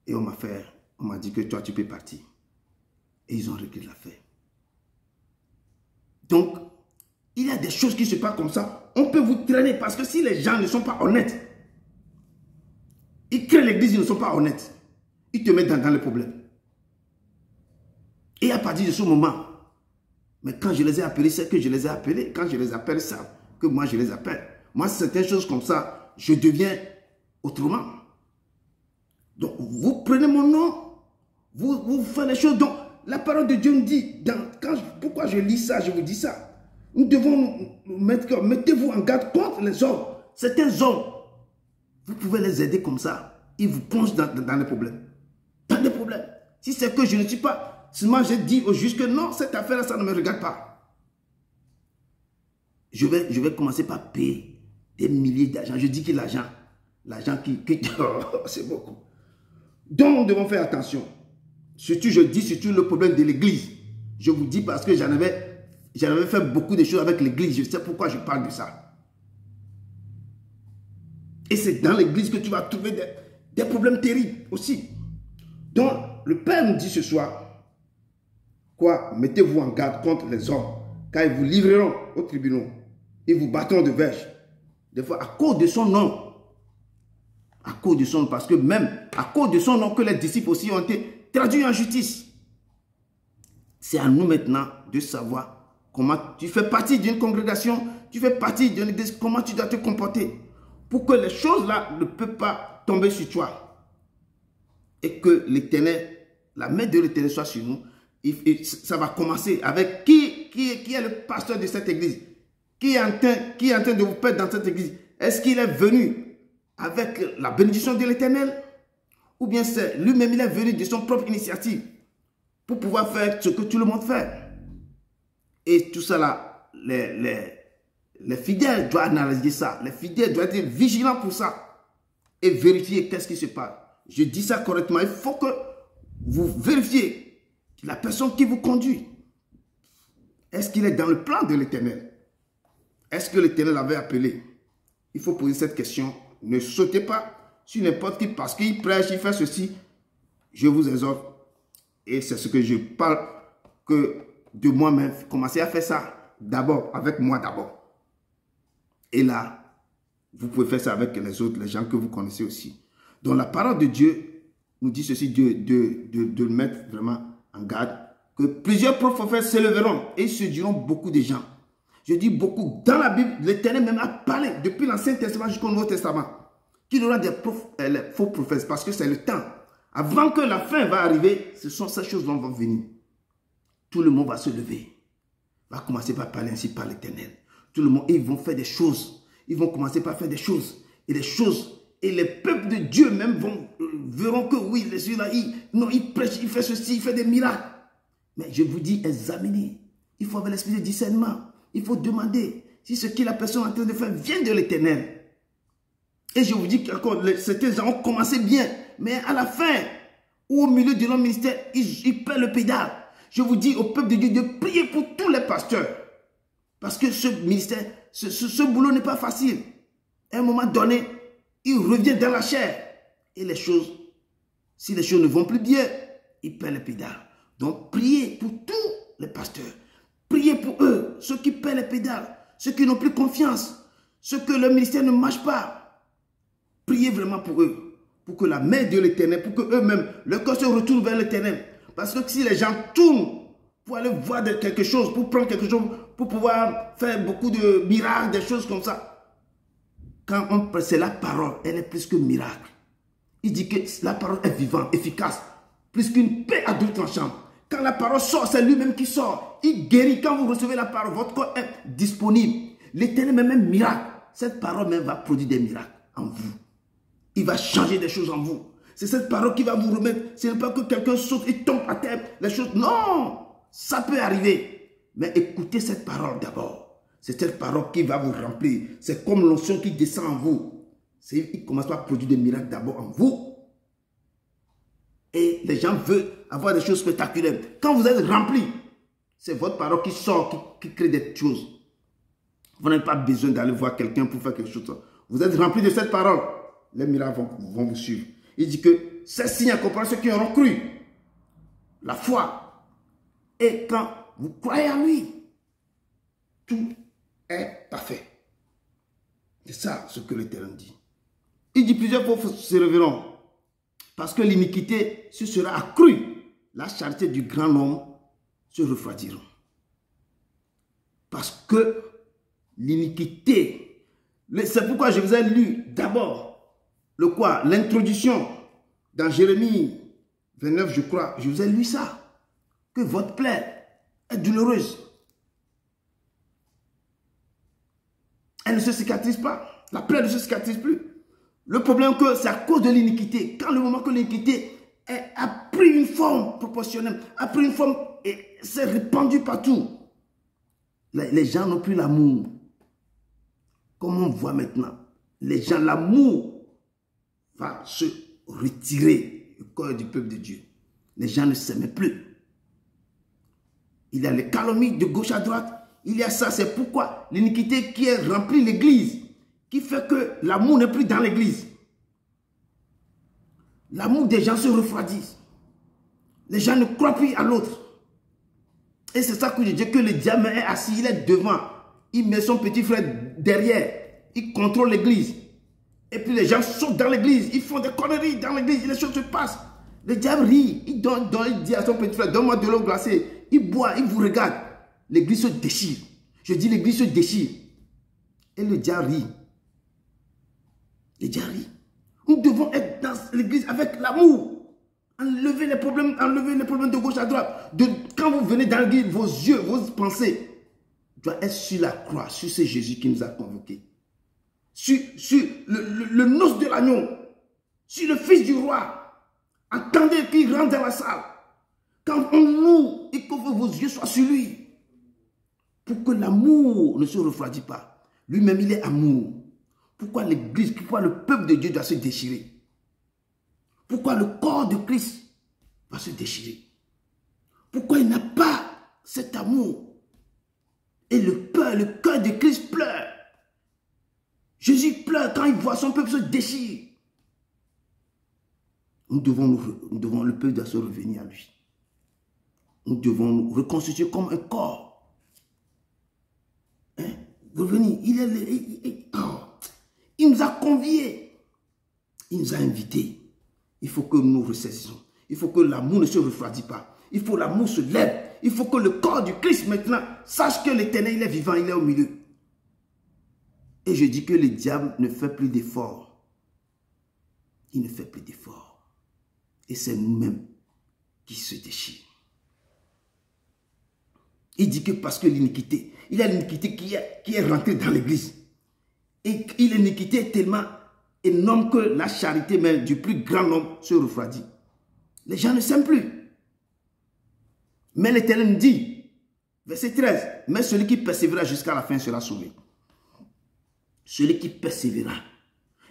Speaker 1: Et on m'a dit que toi, tu peux partir. Et ils ont réglé l'affaire. Donc, il y a des choses qui se passent comme ça. On peut vous traîner parce que si les gens ne sont pas honnêtes, ils créent l'église, ils ne sont pas honnêtes. Ils te mettent dans le problème. Et à partir de ce moment, mais quand je les ai appelés, c'est que je les ai appelés. Quand je les appelle, ça, que moi je les appelle. Moi, certaines choses comme ça, je deviens autrement. Donc, vous prenez mon nom, vous faites les choses. Donc, la parole de Dieu me dit, pourquoi je lis ça, je vous dis ça. Nous devons nous mettre, mettez-vous en garde contre les hommes, certains hommes, vous pouvez les aider comme ça. Ils vous plongent dans les problèmes. Dans des problèmes. Si c'est que je ne suis pas, seulement j'ai dit au juge que non, cette affaire-là, ça ne me regarde pas. Je vais commencer par payer des milliers d'argent. Je dis que l'argent qui oh, c'est beaucoup. Donc, nous devons faire attention. Surtout, je dis surtout le problème de l'église. Je vous dis parce que j'en avais fait beaucoup de choses avec l'église. Je sais pourquoi je parle de ça. Et c'est dans l'église que tu vas trouver des problèmes terribles aussi. Donc, le Père nous dit ce soir, quoi? Mettez-vous en garde contre les hommes, car ils vous livreront aux tribunaux. Ils vous battront de verge. Des fois, à cause de son nom. À cause de son nom, parce que même à cause de son nom que les disciples aussi ont été traduits en justice. C'est à nous maintenant de savoir comment tu fais partie d'une congrégation, tu fais partie d'une église, comment tu dois te comporter pour que les choses-là ne peuvent pas tomber sur toi. Et que l'Éternel, la main de l'Éternel soit sur nous. Et ça va commencer avec qui est le pasteur de cette église? Qui est en train de vous perdre dans cette église? Est-ce qu'il est venu avec la bénédiction de l'Éternel? Ou bien c'est lui-même, il est venu de son propre initiative pour pouvoir faire ce que tout le monde fait? Et tout ça là, les fidèles doivent analyser ça. Les fidèles doivent être vigilants pour ça. Et vérifier qu'est-ce qui se passe. Je dis ça correctement. Il faut que vous vérifiez la personne qui vous conduit. Est-ce qu'il est dans le plan de l'Éternel? Est-ce que l'Éternel l'avait appelé? Il faut poser cette question. Ne sautez pas sur n'importe qui parce qu'il prêche, il fait ceci. Je vous exhorte. Et c'est ce que je parle que de moi-même. Commencez à faire ça d'abord, avec moi d'abord. Et là, vous pouvez faire ça avec les autres, les gens que vous connaissez aussi. Donc la parole de Dieu nous dit ceci, de le mettre vraiment en garde, que plusieurs prophètes s'élèveront et ils séduiront beaucoup de gens. Je dis beaucoup. Dans la Bible, l'Éternel même a parlé depuis l'Ancien Testament jusqu'au Nouveau Testament qu'il y aura des faux prophètes parce que c'est le temps. Avant que la fin va arriver, ce sont ces choses dont vont venir. Tout le monde va se lever. Va commencer par parler ainsi par l'Éternel. Tout le monde, ils vont faire des choses. Ils vont commencer par faire des choses. Et des choses. Et les peuples de Dieu même verront que oui, celui-là, il prêche, il fait ceci, il fait des miracles. Mais je vous dis, examinez. Il faut avoir l'esprit de discernement. Il faut demander si ce que la personne est en train de faire vient de l'Éternel. Et je vous dis que certains gens ont commencé bien. Mais à la fin, ou au milieu de leur ministère, ils perdent le pédale. Je vous dis au peuple de Dieu de prier pour tous les pasteurs. Parce que ce ministère, ce boulot n'est pas facile. À un moment donné, il revient dans la chair. Et les choses, si les choses ne vont plus bien, il perd le pédale. Donc, priez pour tous les pasteurs. Priez pour eux, ceux qui perdent les pédales, ceux qui n'ont plus confiance, ceux que le ministère ne marche pas. Priez vraiment pour eux, pour que la main de l'Éternel, pour qu'eux-mêmes, leur cœur se retourne vers l'Éternel. Parce que si les gens tournent pour aller voir quelque chose, pour prendre quelque chose, pour pouvoir faire beaucoup de miracles, des choses comme ça, quand on presse la parole, elle est plus que miracle. Il dit que la parole est vivante, efficace, plus qu'une paix à double tranchant. Quand la parole sort, c'est lui-même qui sort. Il guérit. Quand vous recevez la parole, votre corps est disponible. L'Éternel même un miracle. Cette parole même va produire des miracles en vous. Il va changer des choses en vous. C'est cette parole qui va vous remettre. Ce n'est pas que quelqu'un saute et tombe à terre. Les choses, non, ça peut arriver. Mais écoutez cette parole d'abord. C'est cette parole qui va vous remplir. C'est comme l'onction qui descend en vous. Il commence par produire des miracles d'abord en vous. Et les gens veulent avoir des choses spectaculaires. Quand vous êtes rempli, c'est votre parole qui sort, qui crée des choses. Vous n'avez pas besoin d'aller voir quelqu'un pour faire quelque chose. Vous êtes rempli de cette parole. Les miracles vont vous suivre. Il dit que ces signes accompagnent ceux qui auront cru. La foi. Et quand vous croyez en lui, tout est parfait. C'est ça ce que l'Éternel dit. Il dit plusieurs fois se révéleront. Parce que l'iniquité se sera accrue. La charité du grand homme se refroidira. Parce que l'iniquité, c'est pourquoi je vous ai lu d'abord l'introduction dans Jérémie 29, je crois. Je vous ai lu ça. Que votre plaie est douloureuse. Elle ne se cicatrise pas. La plaie ne se cicatrise plus. Le problème, c'est à cause de l'iniquité. Quand le moment que l'iniquité a pris une forme proportionnelle, a pris une forme et s'est répandue partout, les gens n'ont plus l'amour. Comme on voit maintenant, les gens, l'amour va se retirer du corps du peuple de Dieu. Les gens ne s'aiment plus. Il y a les calomnies de gauche à droite. Il y a ça, c'est pourquoi l'iniquité qui est remplie l'église, qui fait que l'amour n'est plus dans l'église. L'amour des gens se refroidit. Les gens ne croient plus à l'autre. Et c'est ça que je dis, que le diable est assis, il est devant. Il met son petit frère derrière. Il contrôle l'église. Et puis les gens sautent dans l'église. Ils font des conneries dans l'église. Les choses se passent. Le diable rit. Il dit à son petit frère, donne-moi de l'eau glacée. Il boit, il vous regarde. L'église se déchire. Je dis l'église se déchire. Et le diable rit. Le diable rit. Nous devons être dans l'église avec l'amour. Enlever les problèmes de gauche à droite. Quand vous venez dans l'église, vos yeux, vos pensées doivent être sur la croix, sur ce Jésus qui nous a convoqués. Sur le noce de l'agneau. Sur le fils du roi. Attendez qu'il rentre dans la salle. Quand on loue, et que vos yeux soient sur lui. Pour que l'amour ne se refroidisse pas. Lui-même, il est amour. Pourquoi l'église, pourquoi le peuple de Dieu doit se déchirer? Pourquoi le corps de Christ va se déchirer? Pourquoi il n'a pas cet amour? Et le cœur de Christ pleure. Jésus pleure quand il voit son peuple se déchirer. Le peuple doit se revenir à lui. Nous devons nous reconstituer comme un corps. Hein? Revenir. Il nous a conviés. Il nous a invités. Il faut que nous ressaisissons. Il faut que l'amour ne se refroidisse pas. Il faut que l'amour se lève. Il faut que le corps du Christ maintenant sache que l'Éternel, il est vivant, il est au milieu. Et je dis que le diable ne fait plus d'efforts. Il ne fait plus d'efforts. Et c'est nous-mêmes qui se déchirent. Il dit que parce que l'iniquité, il y a l'iniquité qui est rentrée dans l'église. Et l'iniquité est tellement énorme que la charité même du plus grand nombre se refroidit. Les gens ne s'aiment plus. Mais l'Éternel nous dit, verset 13, mais celui qui persévérera jusqu'à la fin sera sauvé. Celui qui persévérera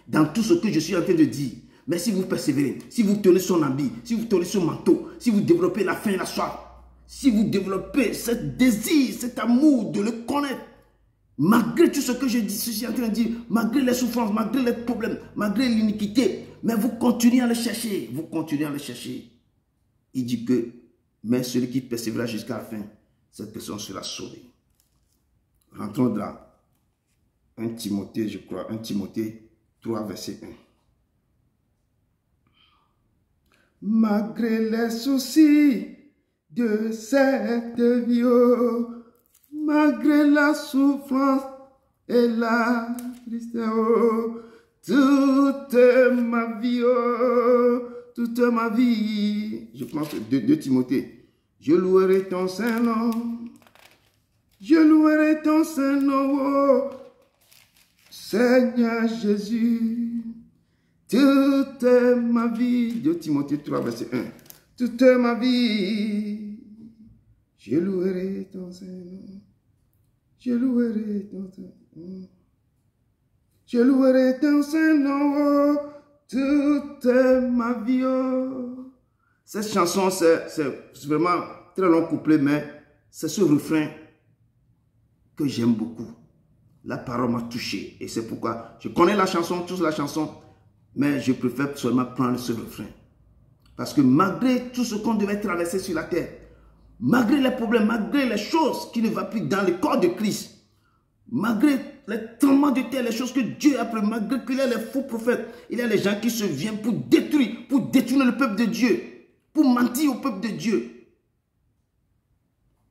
Speaker 1: dans tout ce que je suis en train de dire. Mais si vous persévérez, si vous tenez son habit, si vous tenez son manteau, si vous développez la faim et la soif, si vous développez ce désir, cet amour de le connaître, malgré tout ce que je suis en train de dire, malgré les souffrances, malgré les problèmes, malgré l'iniquité, mais vous continuez à le chercher, vous continuez à le chercher. Il dit que, mais celui qui persévérera jusqu'à la fin, cette personne sera sauvée. Rentrons dans 1 Timothée, je crois, 1 Timothée 3, verset 1. Malgré les soucis de cette vie, malgré la souffrance et la tristesse, toute ma vie, je pense de Timothée, je louerai ton Saint-Nom, je louerai ton Saint-Nom, Seigneur Jésus. Toute ma vie, de Timothée 3, verset 1. Toute ma vie, je louerai ton Saint-Nom. Je louerai ton Saint-Nom. Je louerai ton Saint-Nom toute ma vie. Cette chanson, c'est vraiment très long couplet, mais c'est ce refrain que j'aime beaucoup. La parole m'a touché et c'est pourquoi je connais la chanson, tous la chanson, mais je préfère seulement prendre ce refrain. Parce que malgré tout ce qu'on devait traverser sur la terre, malgré les problèmes, malgré les choses qui ne vont plus dans le corps de Christ, malgré les tremblements de terre, les choses que Dieu a pris, malgré qu'il y a les faux prophètes, il y a les gens qui se viennent pour détruire le peuple de Dieu, pour mentir au peuple de Dieu.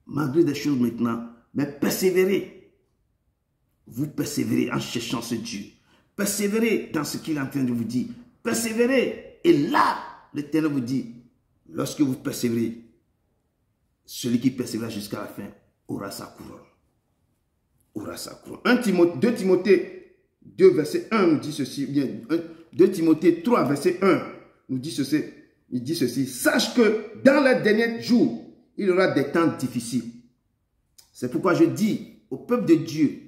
Speaker 1: Malgré des choses maintenant, mais persévérez. Vous persévérez en cherchant ce Dieu. Persévérez dans ce qu'il est en train de vous dire. Persévérez. Et là, l'Éternel vous dit, lorsque vous persévérez, celui qui persévérera jusqu'à la fin aura sa couronne. aura sa couronne. 2 Timothée 2, verset 1 nous dit ceci, bien 2 Timothée 3, verset 1 nous dit ceci, il dit ceci, sache que dans les derniers jours, il y aura des temps difficiles. C'est pourquoi je dis au peuple de Dieu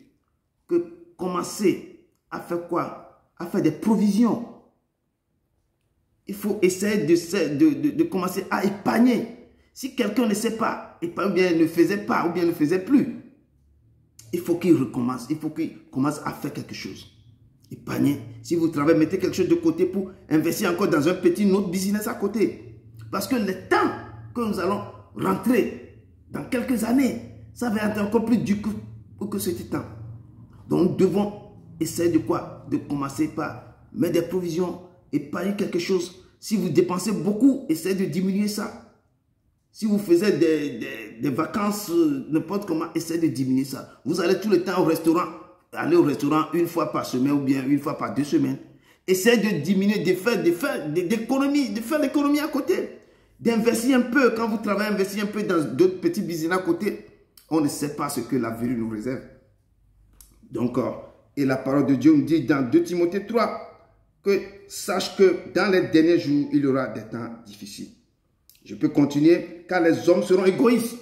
Speaker 1: que commencez à faire quoi? À faire des provisions. Il faut essayer de commencer à épargner. Si quelqu'un ne sait pas épargner, ou bien ne faisait pas, ou bien ne faisait plus, il faut qu'il recommence. Il faut qu'il commence à faire quelque chose. Épargner. Si vous travaillez, mettez quelque chose de côté pour investir encore dans un petit autre business à côté. Parce que le temps que nous allons rentrer dans quelques années, ça va être encore plus dur que ce temps. Donc, nous devons essayer de quoi? De commencer par mettre des provisions, épargner quelque chose. Si vous dépensez beaucoup, essayez de diminuer ça. Si vous faisiez des vacances, n'importe comment, essayez de diminuer ça. Vous allez tout le temps au restaurant, aller au restaurant une fois par semaine ou bien une fois par 2 semaines. Essayez de diminuer, de faire l'économie à côté. D'investir un peu, quand vous travaillez, investir un peu dans d'autres petits business à côté. On ne sait pas ce que l'avenir nous réserve. Donc, et la parole de Dieu nous dit dans 2 Timothée 3, que sache que dans les derniers jours, il y aura des temps difficiles. Je peux continuer, car les hommes seront égoïstes,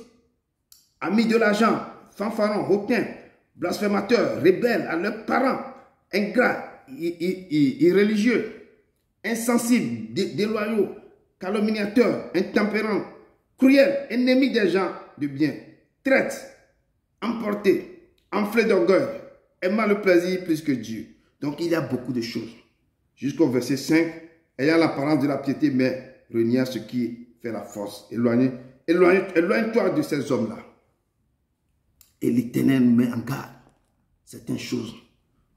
Speaker 1: amis de l'argent, fanfarons, hautains, blasphémateurs, rebelles à leurs parents, ingrats, irréligieux, insensibles, déloyaux, calomniateurs, intempérants, cruels, ennemis des gens de bien, traîtres, emportés, enflés d'orgueil, aimant le plaisir plus que Dieu. Donc il y a beaucoup de choses. Jusqu'au verset 5, ayant l'apparence de la piété, mais reniant ce qui fait la force. Éloigne-toi de ces hommes-là. Et l'Éternel nous met en garde. C'est une chose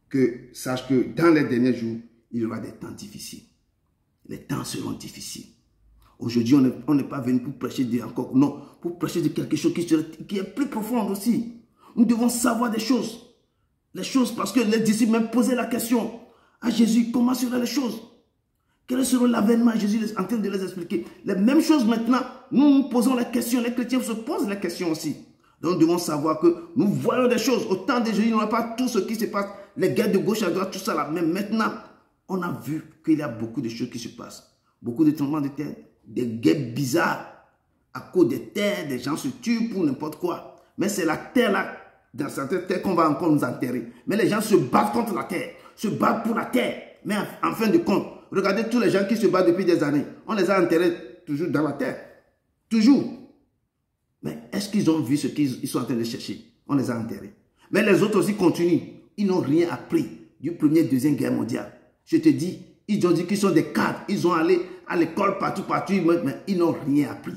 Speaker 1: que sache que dans les derniers jours, il y aura des temps difficiles. Les temps seront difficiles. Aujourd'hui, on n'est pas venu pour prêcher encore, non, pour prêcher de quelque chose qui est plus profond aussi. Nous devons savoir des choses. Les choses, parce que les disciples même posaient la question à Jésus, comment seraient les choses? Quel sera l'avènement? Jésus est en train de les expliquer. Les mêmes choses maintenant, nous posons la question, les chrétiens se posent la question aussi. Donc nous devons savoir que nous voyons des choses. Au temps de Jésus, il n'y aura pas tout ce qui se passe, les guerres de gauche à droite, tout ça là. Mais maintenant, on a vu qu'il y a beaucoup de choses qui se passent. Beaucoup de tremblements de terre, des guerres bizarres. À cause des terres, des gens se tuent pour n'importe quoi. Mais c'est la terre là, dans certaines terres qu'on va encore nous enterrer. Mais les gens se battent contre la terre, se battent pour la terre. Mais en fin de compte, regardez tous les gens qui se battent depuis des années. On les a enterrés toujours dans la terre. Toujours. Mais est-ce qu'ils ont vu ce qu'ils sont en train de chercher? On les a enterrés. Mais les autres aussi continuent. Ils n'ont rien appris du premier, deuxième guerre mondiale. Je te dis, ils ont dit qu'ils sont des cadres. Ils ont allé à l'école partout, mais ils n'ont rien appris.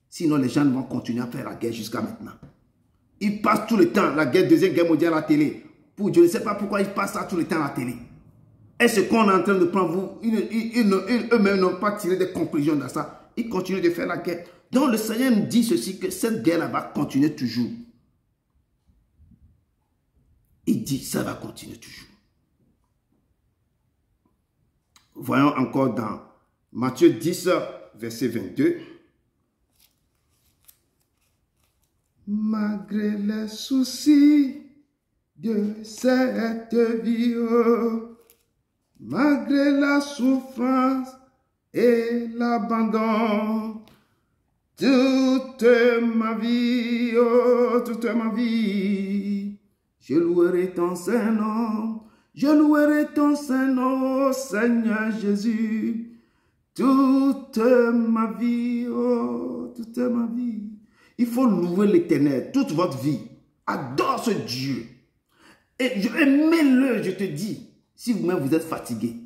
Speaker 1: Sinon, les gens vont continuer à faire la guerre jusqu'à maintenant. Ils passent tout le temps la guerre, deuxième guerre mondiale à la télé. Je ne sais pas pourquoi ils passent ça tout le temps à la télé. Est-ce qu'on est en train de prendre eux-mêmes n'ont pas tiré des conclusions dans ça. Ils continuent de faire la guerre. Donc le Seigneur nous dit ceci, que cette guerre-là va continuer toujours. Il dit, ça va continuer toujours. Voyons encore dans Matthieu 10, verset 22. Malgré les soucis de cette vie, malgré la souffrance et l'abandon, toute ma vie, oh, toute ma vie, je louerai ton Saint-Nom, je louerai ton Saint-Nom, oh, Seigneur Jésus, toute ma vie, oh, toute ma vie. Il faut louer l'Éternel toute votre vie. Adore ce Dieu. Et aimez-le, je te dis. Si vous-même vous êtes fatigué,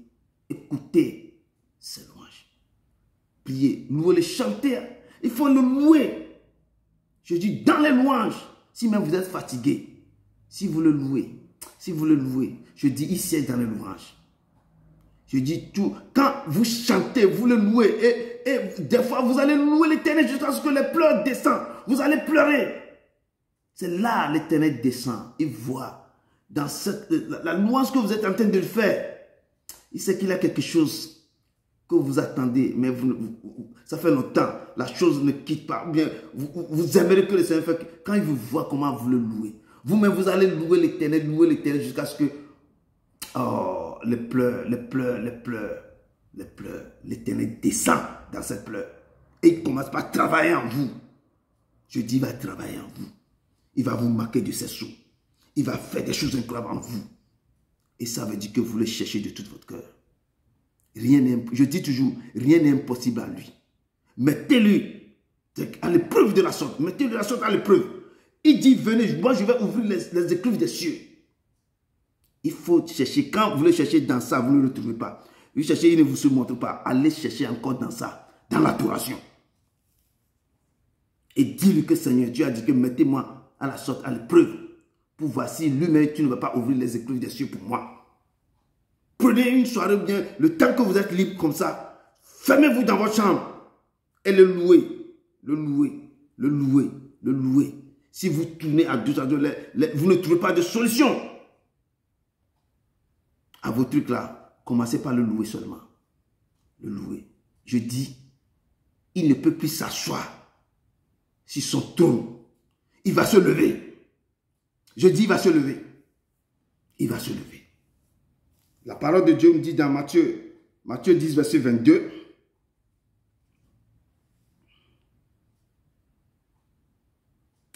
Speaker 1: écoutez ces louanges. Priez, louez-le, chantez. Il faut le louer. Je dis dans les louanges. Si même vous êtes fatigué, si vous le louez, je dis il siège dans les louanges. Je dis tout. Quand vous chantez, vous le louez. Et des fois, vous allez louer l'Éternel jusqu'à ce que les pleurs descendent. Vous allez pleurer. C'est là l'Éternel descend. Il voit dans la louange que vous êtes en train de faire. Il sait qu'il y a quelque chose que vous attendez. Mais ça fait longtemps. La chose ne quitte pas. Bien, vous aimeriez que le Seigneur fasse. Quand il vous voit comment vous le louez. Vous-même, vous allez louer l'Éternel jusqu'à ce que, oh, les pleurs. L'Éternel descend dans cette pleure. Et il commence par travailler en vous. Je dis, il va travailler en vous. Il va vous marquer de ses sous. Il va faire des choses incroyables en vous. Et ça veut dire que vous le cherchez de tout votre cœur. Je dis toujours, rien n'est impossible à lui. Mettez-lui à l'épreuve de la sorte. Mettez-lui de la sorte à l'épreuve. Il dit, venez, moi je vais ouvrir les écluses des cieux. Il faut chercher. Quand vous le cherchez dans ça, vous ne le trouvez pas. Vous cherchez, il ne vous se montre pas. Allez chercher encore dans ça, dans l'adoration. Et dis-lui que Seigneur, tu as dit que mettez-moi à la sorte, à l'épreuve. Pour voir si lui-même, tu ne vas pas ouvrir les écluses des cieux pour moi. Prenez une soirée bien, le temps que vous êtes libre comme ça, fermez-vous dans votre chambre et le louez. Si vous tournez à 2 à 2, vous ne trouvez pas de solution à vos trucs là, commencez par le louer seulement. Le louer. Je dis, il ne peut plus s'asseoir sur son trône. Il va se lever. Je dis, il va se lever. Il va se lever. La parole de Dieu me dit dans Matthieu 10, verset 22.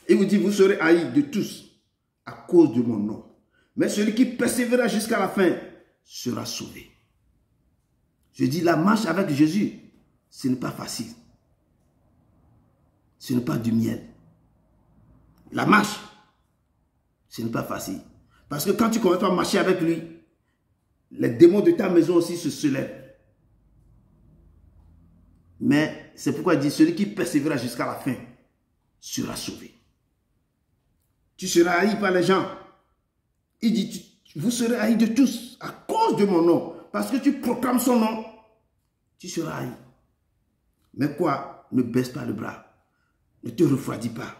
Speaker 1: Il vous dit, vous serez haïs de tous à cause de mon nom. Mais celui qui persévérera jusqu'à la fin sera sauvé. Je dis, la marche avec Jésus, ce n'est pas facile. Ce n'est pas du miel. La marche, ce n'est pas facile. Parce que quand tu commences à marcher avec lui, les démons de ta maison aussi se lèvent. Mais c'est pourquoi il dit, celui qui persévérera jusqu'à la fin sera sauvé. Tu seras haï par les gens. Il dit, vous serez haïs de tous à cause de mon nom. Parce que tu proclames son nom, tu seras haï. Mais quoi? Ne baisse pas le bras. Ne te refroidis pas.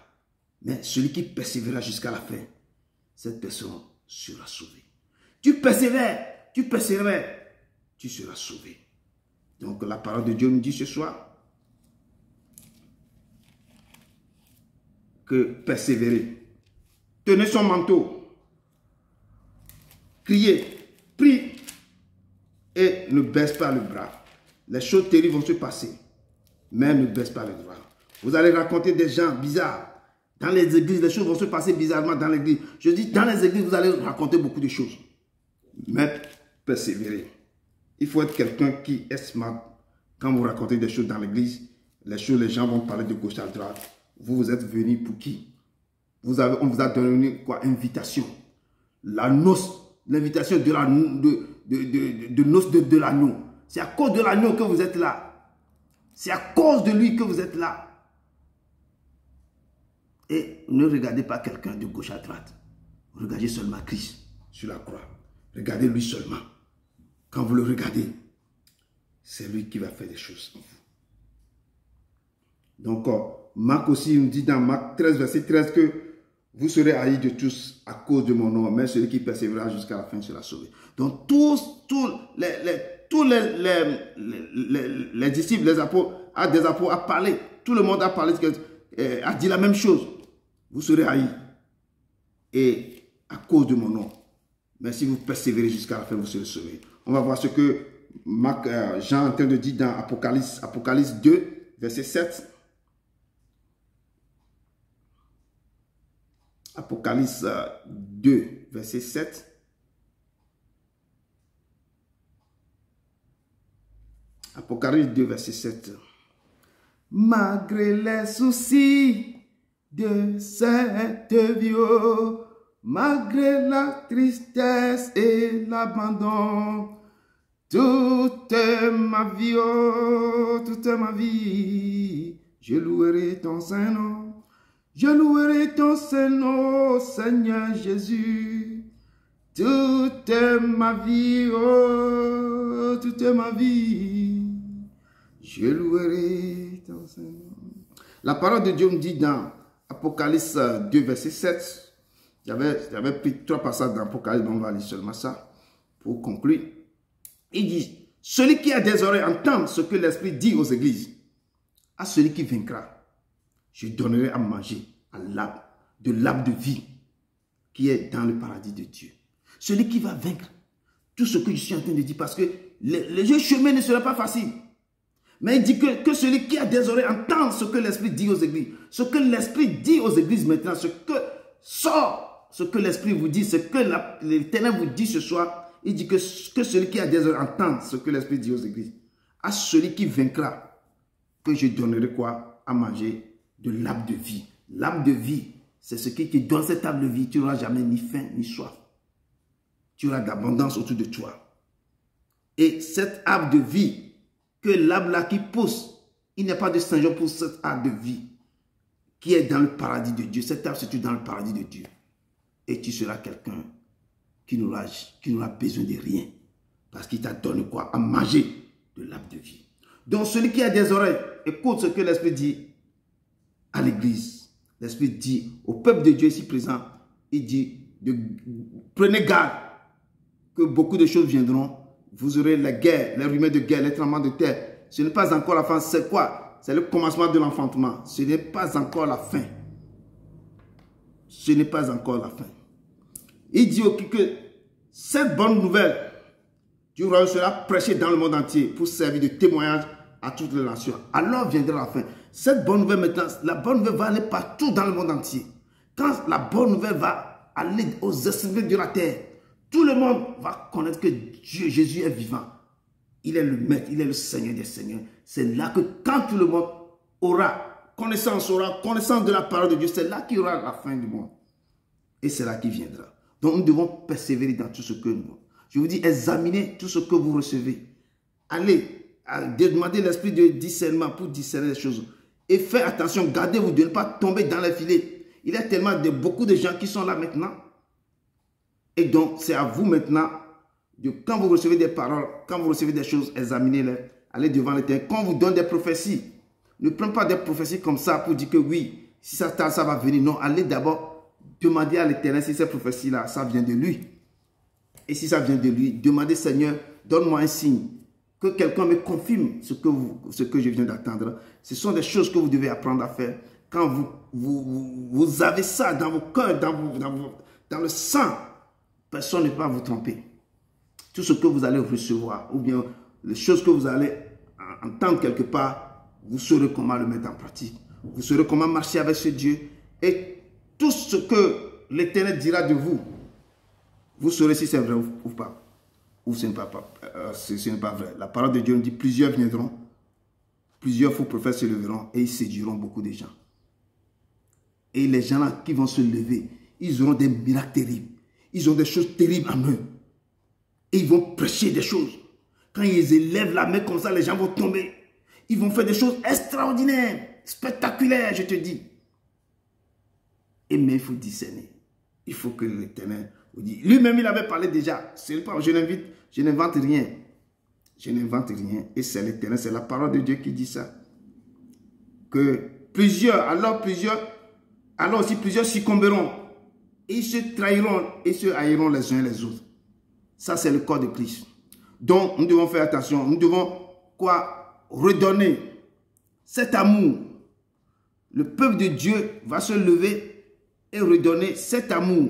Speaker 1: Mais celui qui persévérera jusqu'à la fin, cette personne sera sauvée. Tu persévères, tu seras sauvé. Donc la parole de Dieu nous dit ce soir que persévérer. Tenez son manteau. Criez, prie et ne baisse pas le bras. Les choses terribles vont se passer, mais ne baisse pas le bras. Vous allez raconter des gens bizarres. Dans les églises, les choses vont se passer bizarrement dans l'église. Je dis, dans les églises, vous allez raconter beaucoup de choses. Mais persévérer. Il faut être quelqu'un qui est smart. Quand vous racontez des choses dans l'église, les gens vont parler de gauche à droite. Vous êtes venu pour qui? On vous a donné quoi? Invitation. La noce, l'invitation de l'agneau. C'est à cause de l'agneau que vous êtes là. C'est à cause de lui que vous êtes là. Et ne regardez pas quelqu'un de gauche à droite. Regardez seulement Christ sur la croix. Regardez lui seulement. Quand vous le regardez, c'est lui qui va faire des choses en vous. Donc, Marc aussi nous dit dans Marc 13, verset 13 que vous serez haïs de tous à cause de mon nom, mais celui qui persévérera jusqu'à la fin sera sauvé. Donc, tous les disciples, les apôtres, a parlé. Tout le monde a parlé, a dit la même chose. Vous serez haïs. Et à cause de mon nom. Mais si vous persévérez jusqu'à la fin, vous serez sauvés. On va voir ce que Jean est en train de dire dans Apocalypse 2, verset 7. Apocalypse 2, verset 7. Apocalypse 2, verset 7. Malgré les soucis de cette vie, malgré la tristesse et l'abandon, toute ma vie, je louerai ton Saint-Nom. Je louerai ton Saint-Nom, Seigneur Jésus. Toute ma vie, je louerai ton Saint-Nom. La parole de Dieu me dit dans Apocalypse 2, verset 7. J'avais pris 3 passages dans Apocalypse, mais on va lire seulement ça pour conclure. Il dit, celui qui a des oreilles entend ce que l'Esprit dit aux églises. À celui qui vaincra, je donnerai à manger de l'arbre de vie, qui est dans le paradis de Dieu. Celui qui va vaincre tout ce que je suis en train de dire, parce que le chemin ne sera pas facile. Mais il dit que celui qui a des oreilles entend ce que l'Esprit dit aux églises. Ce que l'Esprit dit aux églises maintenant, ce que sort, ce que l'Esprit vous dit, ce que l'Éternel vous dit ce soir, il dit que celui qui a des oreilles entend ce que l'Esprit dit aux églises. À celui qui vaincra, que je donnerai quoi? À manger de l'arbre de vie. L'arbre de vie, c'est ce qui te donne cette arbre de vie. Tu n'auras jamais ni faim ni soif. Tu auras de l'abondance autour de toi. Et cet arbre de vie, que l'arbre là qui pousse, il n'y a pas de Saint-Jean pour cet arbre de vie qui est dans le paradis de Dieu. Cet arbre se trouve dans le paradis de Dieu. Et tu seras quelqu'un qui n'aura besoin de rien. Parce qu'il t'a donné quoi? À manger de l'arbre de vie. Donc celui qui a des oreilles, écoute ce que l'Esprit dit à l'Église. L'Esprit dit au peuple de Dieu ici présent, il dit, prenez garde que beaucoup de choses viendront. Vous aurez la guerre, les rumeurs de guerre, les tremblements de terre. Ce n'est pas encore la fin. C'est quoi? C'est le commencement de l'enfantement. Ce n'est pas encore la fin. Ce n'est pas encore la fin. Il dit que cette bonne nouvelle du royaume sera prêchée dans le monde entier pour servir de témoignage à toutes les nations. Alors viendra la fin. Cette bonne nouvelle maintenant, la bonne nouvelle va aller partout dans le monde entier. Quand la bonne nouvelle va aller aux extrémités de la terre, tout le monde va connaître que Dieu, Jésus est vivant. Il est le Maître, il est le Seigneur des Seigneurs. C'est là que quand tout le monde aura connaissance de la parole de Dieu, c'est là qu'il y aura la fin du monde. Et c'est là qu'il viendra. Donc nous devons persévérer dans tout ce que nous. Je vous dis, examinez tout ce que vous recevez. Allez, demandez l'esprit de discernement pour discerner les choses. Et faites attention, gardez-vous de ne pas tomber dans les filets. Il y a tellement beaucoup de gens qui sont là maintenant. Et donc, c'est à vous maintenant, quand vous recevez des paroles, quand vous recevez des choses, examinez-les, allez devant l'Éternel. Quand on vous donne des prophéties, ne prenez pas des prophéties comme ça pour dire que oui, si ça va venir. Non, allez d'abord demander à l'Éternel si ces prophéties-là, ça vient de lui. Et si ça vient de lui, demandez Seigneur, donne-moi un signe, que quelqu'un me confirme ce que je viens d'attendre. Ce sont des choses que vous devez apprendre à faire. Quand vous avez ça dans vos cœurs, dans le sang, personne ne peut vous tromper. Tout ce que vous allez recevoir, ou bien les choses que vous allez entendre quelque part, vous saurez comment le mettre en pratique. Vous saurez comment marcher avec ce Dieu. Et tout ce que l'Éternel dira de vous, vous saurez si c'est vrai ou pas. Ou ce n'est pas vrai. La parole de Dieu nous dit, plusieurs viendront, plusieurs faux prophètes se leveront et ils séduiront beaucoup de gens. Et les gens là qui vont se lever, ils auront des miracles terribles. Ils ont des choses terribles en eux. Et ils vont prêcher des choses. Quand ils élèvent la main comme ça, les gens vont tomber. Ils vont faire des choses extraordinaires, spectaculaires, je te dis. Mais il faut discerner. Il faut que l'Éternel vous dise. Lui-même, il avait parlé déjà. Je n'invente rien. Je n'invente rien. Et c'est l'Éternel, c'est la parole de Dieu qui dit ça. Que alors aussi plusieurs succomberont. Et ils se trahiront et se haïront les uns les autres. Ça, c'est le corps de Christ. Donc, nous devons faire attention. Nous devons quoi? Redonner cet amour. Le peuple de Dieu va se lever et redonner cet amour.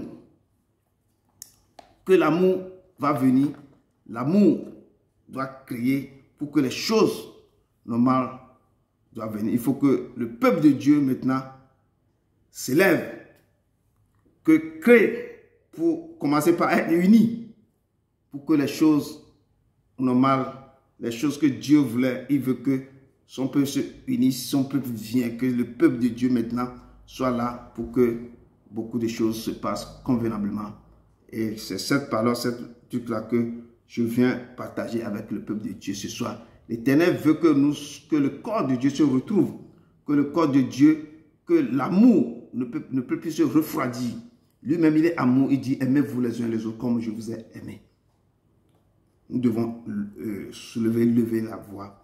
Speaker 1: Que l'amour va venir. L'amour doit créer pour que les choses normales doivent venir. Il faut que le peuple de Dieu maintenant s'élève. Que crée pour commencer par être unis. Pour que les choses normales, les choses que Dieu voulait, il veut que son peuple se unisse, son peuple vienne, que le peuple de Dieu maintenant soit là pour que beaucoup de choses se passent convenablement. Et c'est cette parole, cette truc-là que je viens partager avec le peuple de Dieu ce soir. L'Éternel veut que le corps de Dieu se retrouve, que le corps de Dieu, que l'amour ne peut plus se refroidir. Lui-même, il est amour, il dit, aimez-vous les uns les autres comme je vous ai aimé. Nous devons lever la voix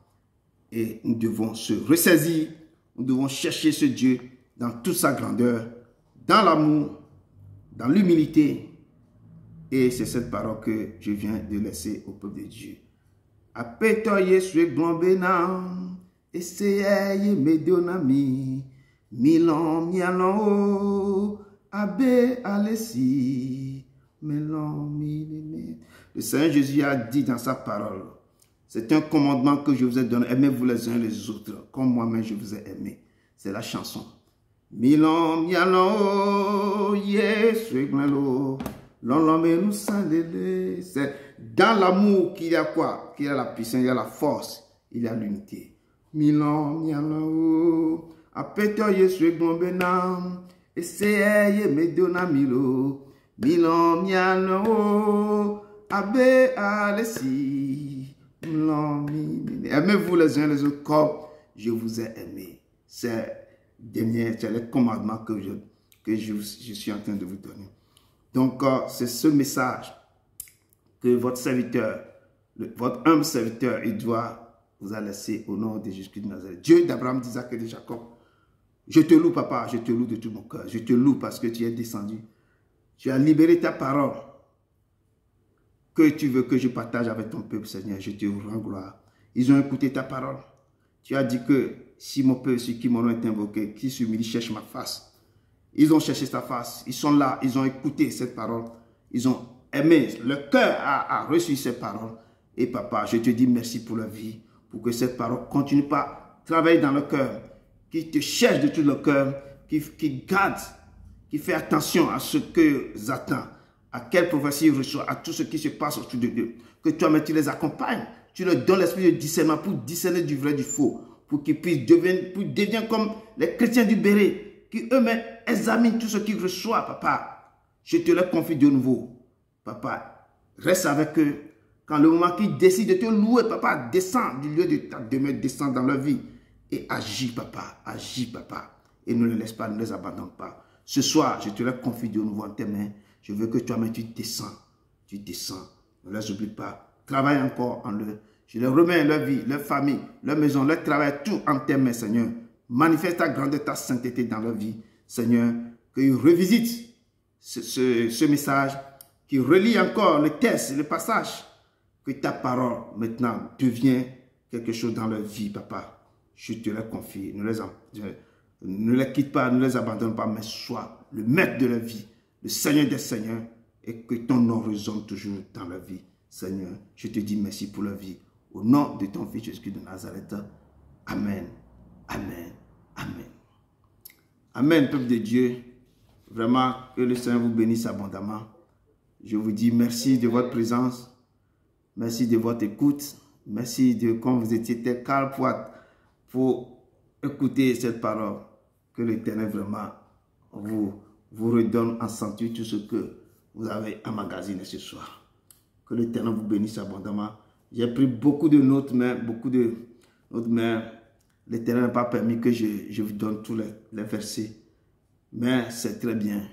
Speaker 1: et nous devons se ressaisir. Nous devons chercher ce Dieu dans toute sa grandeur, dans l'amour, dans l'humilité. Et c'est cette parole que je viens de laisser au peuple de Dieu. Apetoye Yesu glombena, essayez me donami, milon miano, Abbé Alessi. Le Seigneur Jésus a dit dans sa parole, c'est un commandement que je vous ai donné, aimez-vous les uns les autres, comme moi-même je vous ai aimé. C'est la chanson. Milan, mialo, yesu, glalo, l'homme nous salele. C'est dans l'amour qu'il y a quoi? Qu'il y a la puissance, il y a la force, il y a l'unité. Milan, mialo, apeto yesu, glombenam, essayez me donna milo. Milan, mialo, abbé alessi. Aimez-vous les uns les autres comme je vous ai aimé. C'est le commandement que je suis en train de vous donner. Donc, c'est ce message que votre serviteur, votre humble serviteur, il doit vous a laissé au nom de Jésus de Nazareth. Dieu d'Abraham, d'Isaac et de Jacob. Je te loue, papa, je te loue de tout mon cœur. Je te loue parce que tu es descendu. Tu as libéré ta parole que tu veux que je partage avec ton peuple, Seigneur. Je te rends gloire. Ils ont écouté ta parole. Tu as dit que si mon peuple, ceux qui m'ont été invoqué, qui s'humilient, cherchent ma face. Ils ont cherché ta face. Ils sont là. Ils ont écouté cette parole. Ils ont aimé. Le cœur a reçu cette parole. Et papa, je te dis merci pour la vie. Pour que cette parole continue pas à travailler dans le cœur. Qui te cherche de tout le cœur. Qui garde. Qui fait attention à ce que attend, à quelle prophétie il reçoit, à tout ce qui se passe autour de Dieu. Que toi-même tu les accompagnes, tu leur donnes l'esprit de discernement pour discerner du vrai du faux, pour qu'ils puissent devenir comme les chrétiens du béret, qui eux-mêmes examinent tout ce qu'ils reçoivent, papa. Je te le confie de nouveau, papa. Reste avec eux. Quand le moment qu'ils décident de te louer, papa, descends du lieu de ta demeure, descends dans leur vie et agis, papa, et ne les laisse pas, ne les abandonne pas. Ce soir, je te le confie de nouveau en tes mains. Je veux que toi-même, tu descends. Ne les oublie pas. Travaille encore en eux. Je les remets leur vie, leur famille, leur maison, leur travail, tout en tes mains, Seigneur. Manifeste ta grandeur, ta sainteté dans leur vie, Seigneur. Qu'ils revisitent ce message, qu'ils relient encore le texte, le passage. Que ta parole, maintenant, devienne quelque chose dans leur vie, papa. Je te le confie. Ne les quitte pas, ne les abandonne pas, mais sois le maître de la vie, le Seigneur des Seigneurs, et que ton nom résonne toujours dans la vie. Seigneur, je te dis merci pour la vie. Au nom de ton Fils Jésus de Nazareth. Amen. Amen. Amen. Amen, peuple de Dieu. Vraiment, que le Seigneur vous bénisse abondamment. Je vous dis merci de votre présence. Merci de votre écoute. Merci de quand vous étiez calme pour écouter cette parole. Que l'Éternel vraiment vous redonne en senti tout ce que vous avez emmagasiné ce soir. Que l'Éternel vous bénisse abondamment. J'ai pris beaucoup de notes, mais l'Éternel n'a pas permis que je vous donne tous les versets. Mais c'est très bien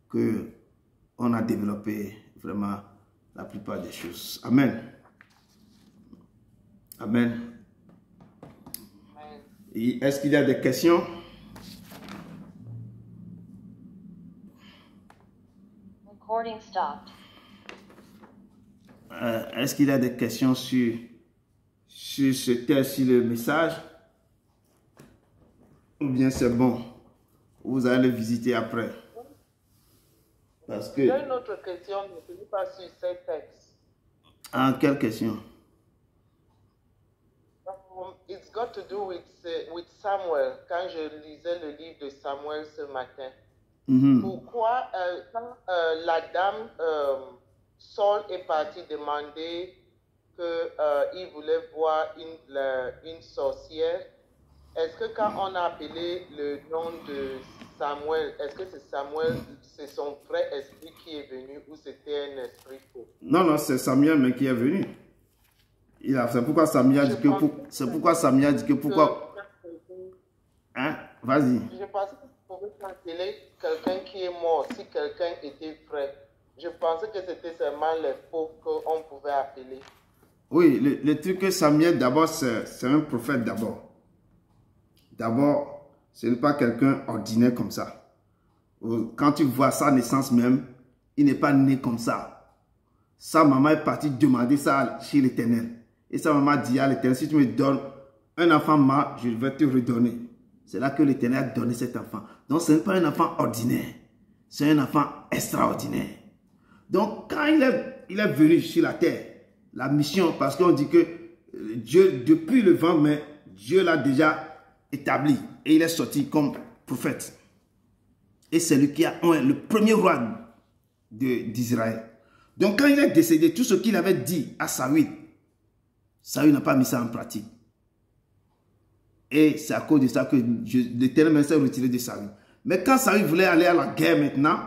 Speaker 1: qu'on a développé vraiment la plupart des choses. Amen. Amen. Est-ce qu'il y a des questions?
Speaker 2: Recording stopped.
Speaker 1: Est-ce qu'il y a des questions sur ce texte, sur le message? Ou bien c'est bon? Vous allez le visiter après. Parce que...
Speaker 3: J'ai une autre question, mais ce n'est pas sur ce texte.
Speaker 1: Ah, quelle question?
Speaker 3: It's got to do with Samuel. Quand je lisais le livre de Samuel ce matin. Pourquoi, quand la dame Saul est parti demander qu'il voulait voir une sorcière, est-ce que quand on a appelé le nom de Samuel, est-ce que c'est Samuel, c'est son vrai esprit qui est venu ou c'était un esprit faux?
Speaker 1: Non, c'est Samuel mais qui est venu. C'est pourquoi Samuel dit que pourquoi. Hein? Vas-y.
Speaker 3: Je pensais que vous pouvez appeler quelqu'un qui est mort si quelqu'un était vrai. Je pensais que c'était seulement les faux qu'on pouvait appeler.
Speaker 1: Oui, le truc que Samuel, d'abord, c'est un prophète d'abord. D'abord, ce n'est pas quelqu'un ordinaire comme ça. Quand tu vois sa naissance même, il n'est pas né comme ça. Sa maman est partie demander ça chez l'Éternel. Et sa maman dit à l'Éternel, si tu me donnes un enfant mâle, je vais te redonner. C'est là que l'Éternel a donné cet enfant. Donc ce n'est pas un enfant ordinaire. C'est un enfant extraordinaire. Donc, quand il est venu sur la terre, la mission, parce qu'on dit que Dieu, depuis le vent, mais Dieu l'a déjà établi. Et il est sorti comme prophète. Et c'est lui qui a le premier roi d'Israël. Donc, quand il est décédé, tout ce qu'il avait dit à Saül, Saül n'a pas mis ça en pratique. Et c'est à cause de ça que l'Éternel s'est retiré de Saül. Mais quand Saül voulait aller à la guerre maintenant,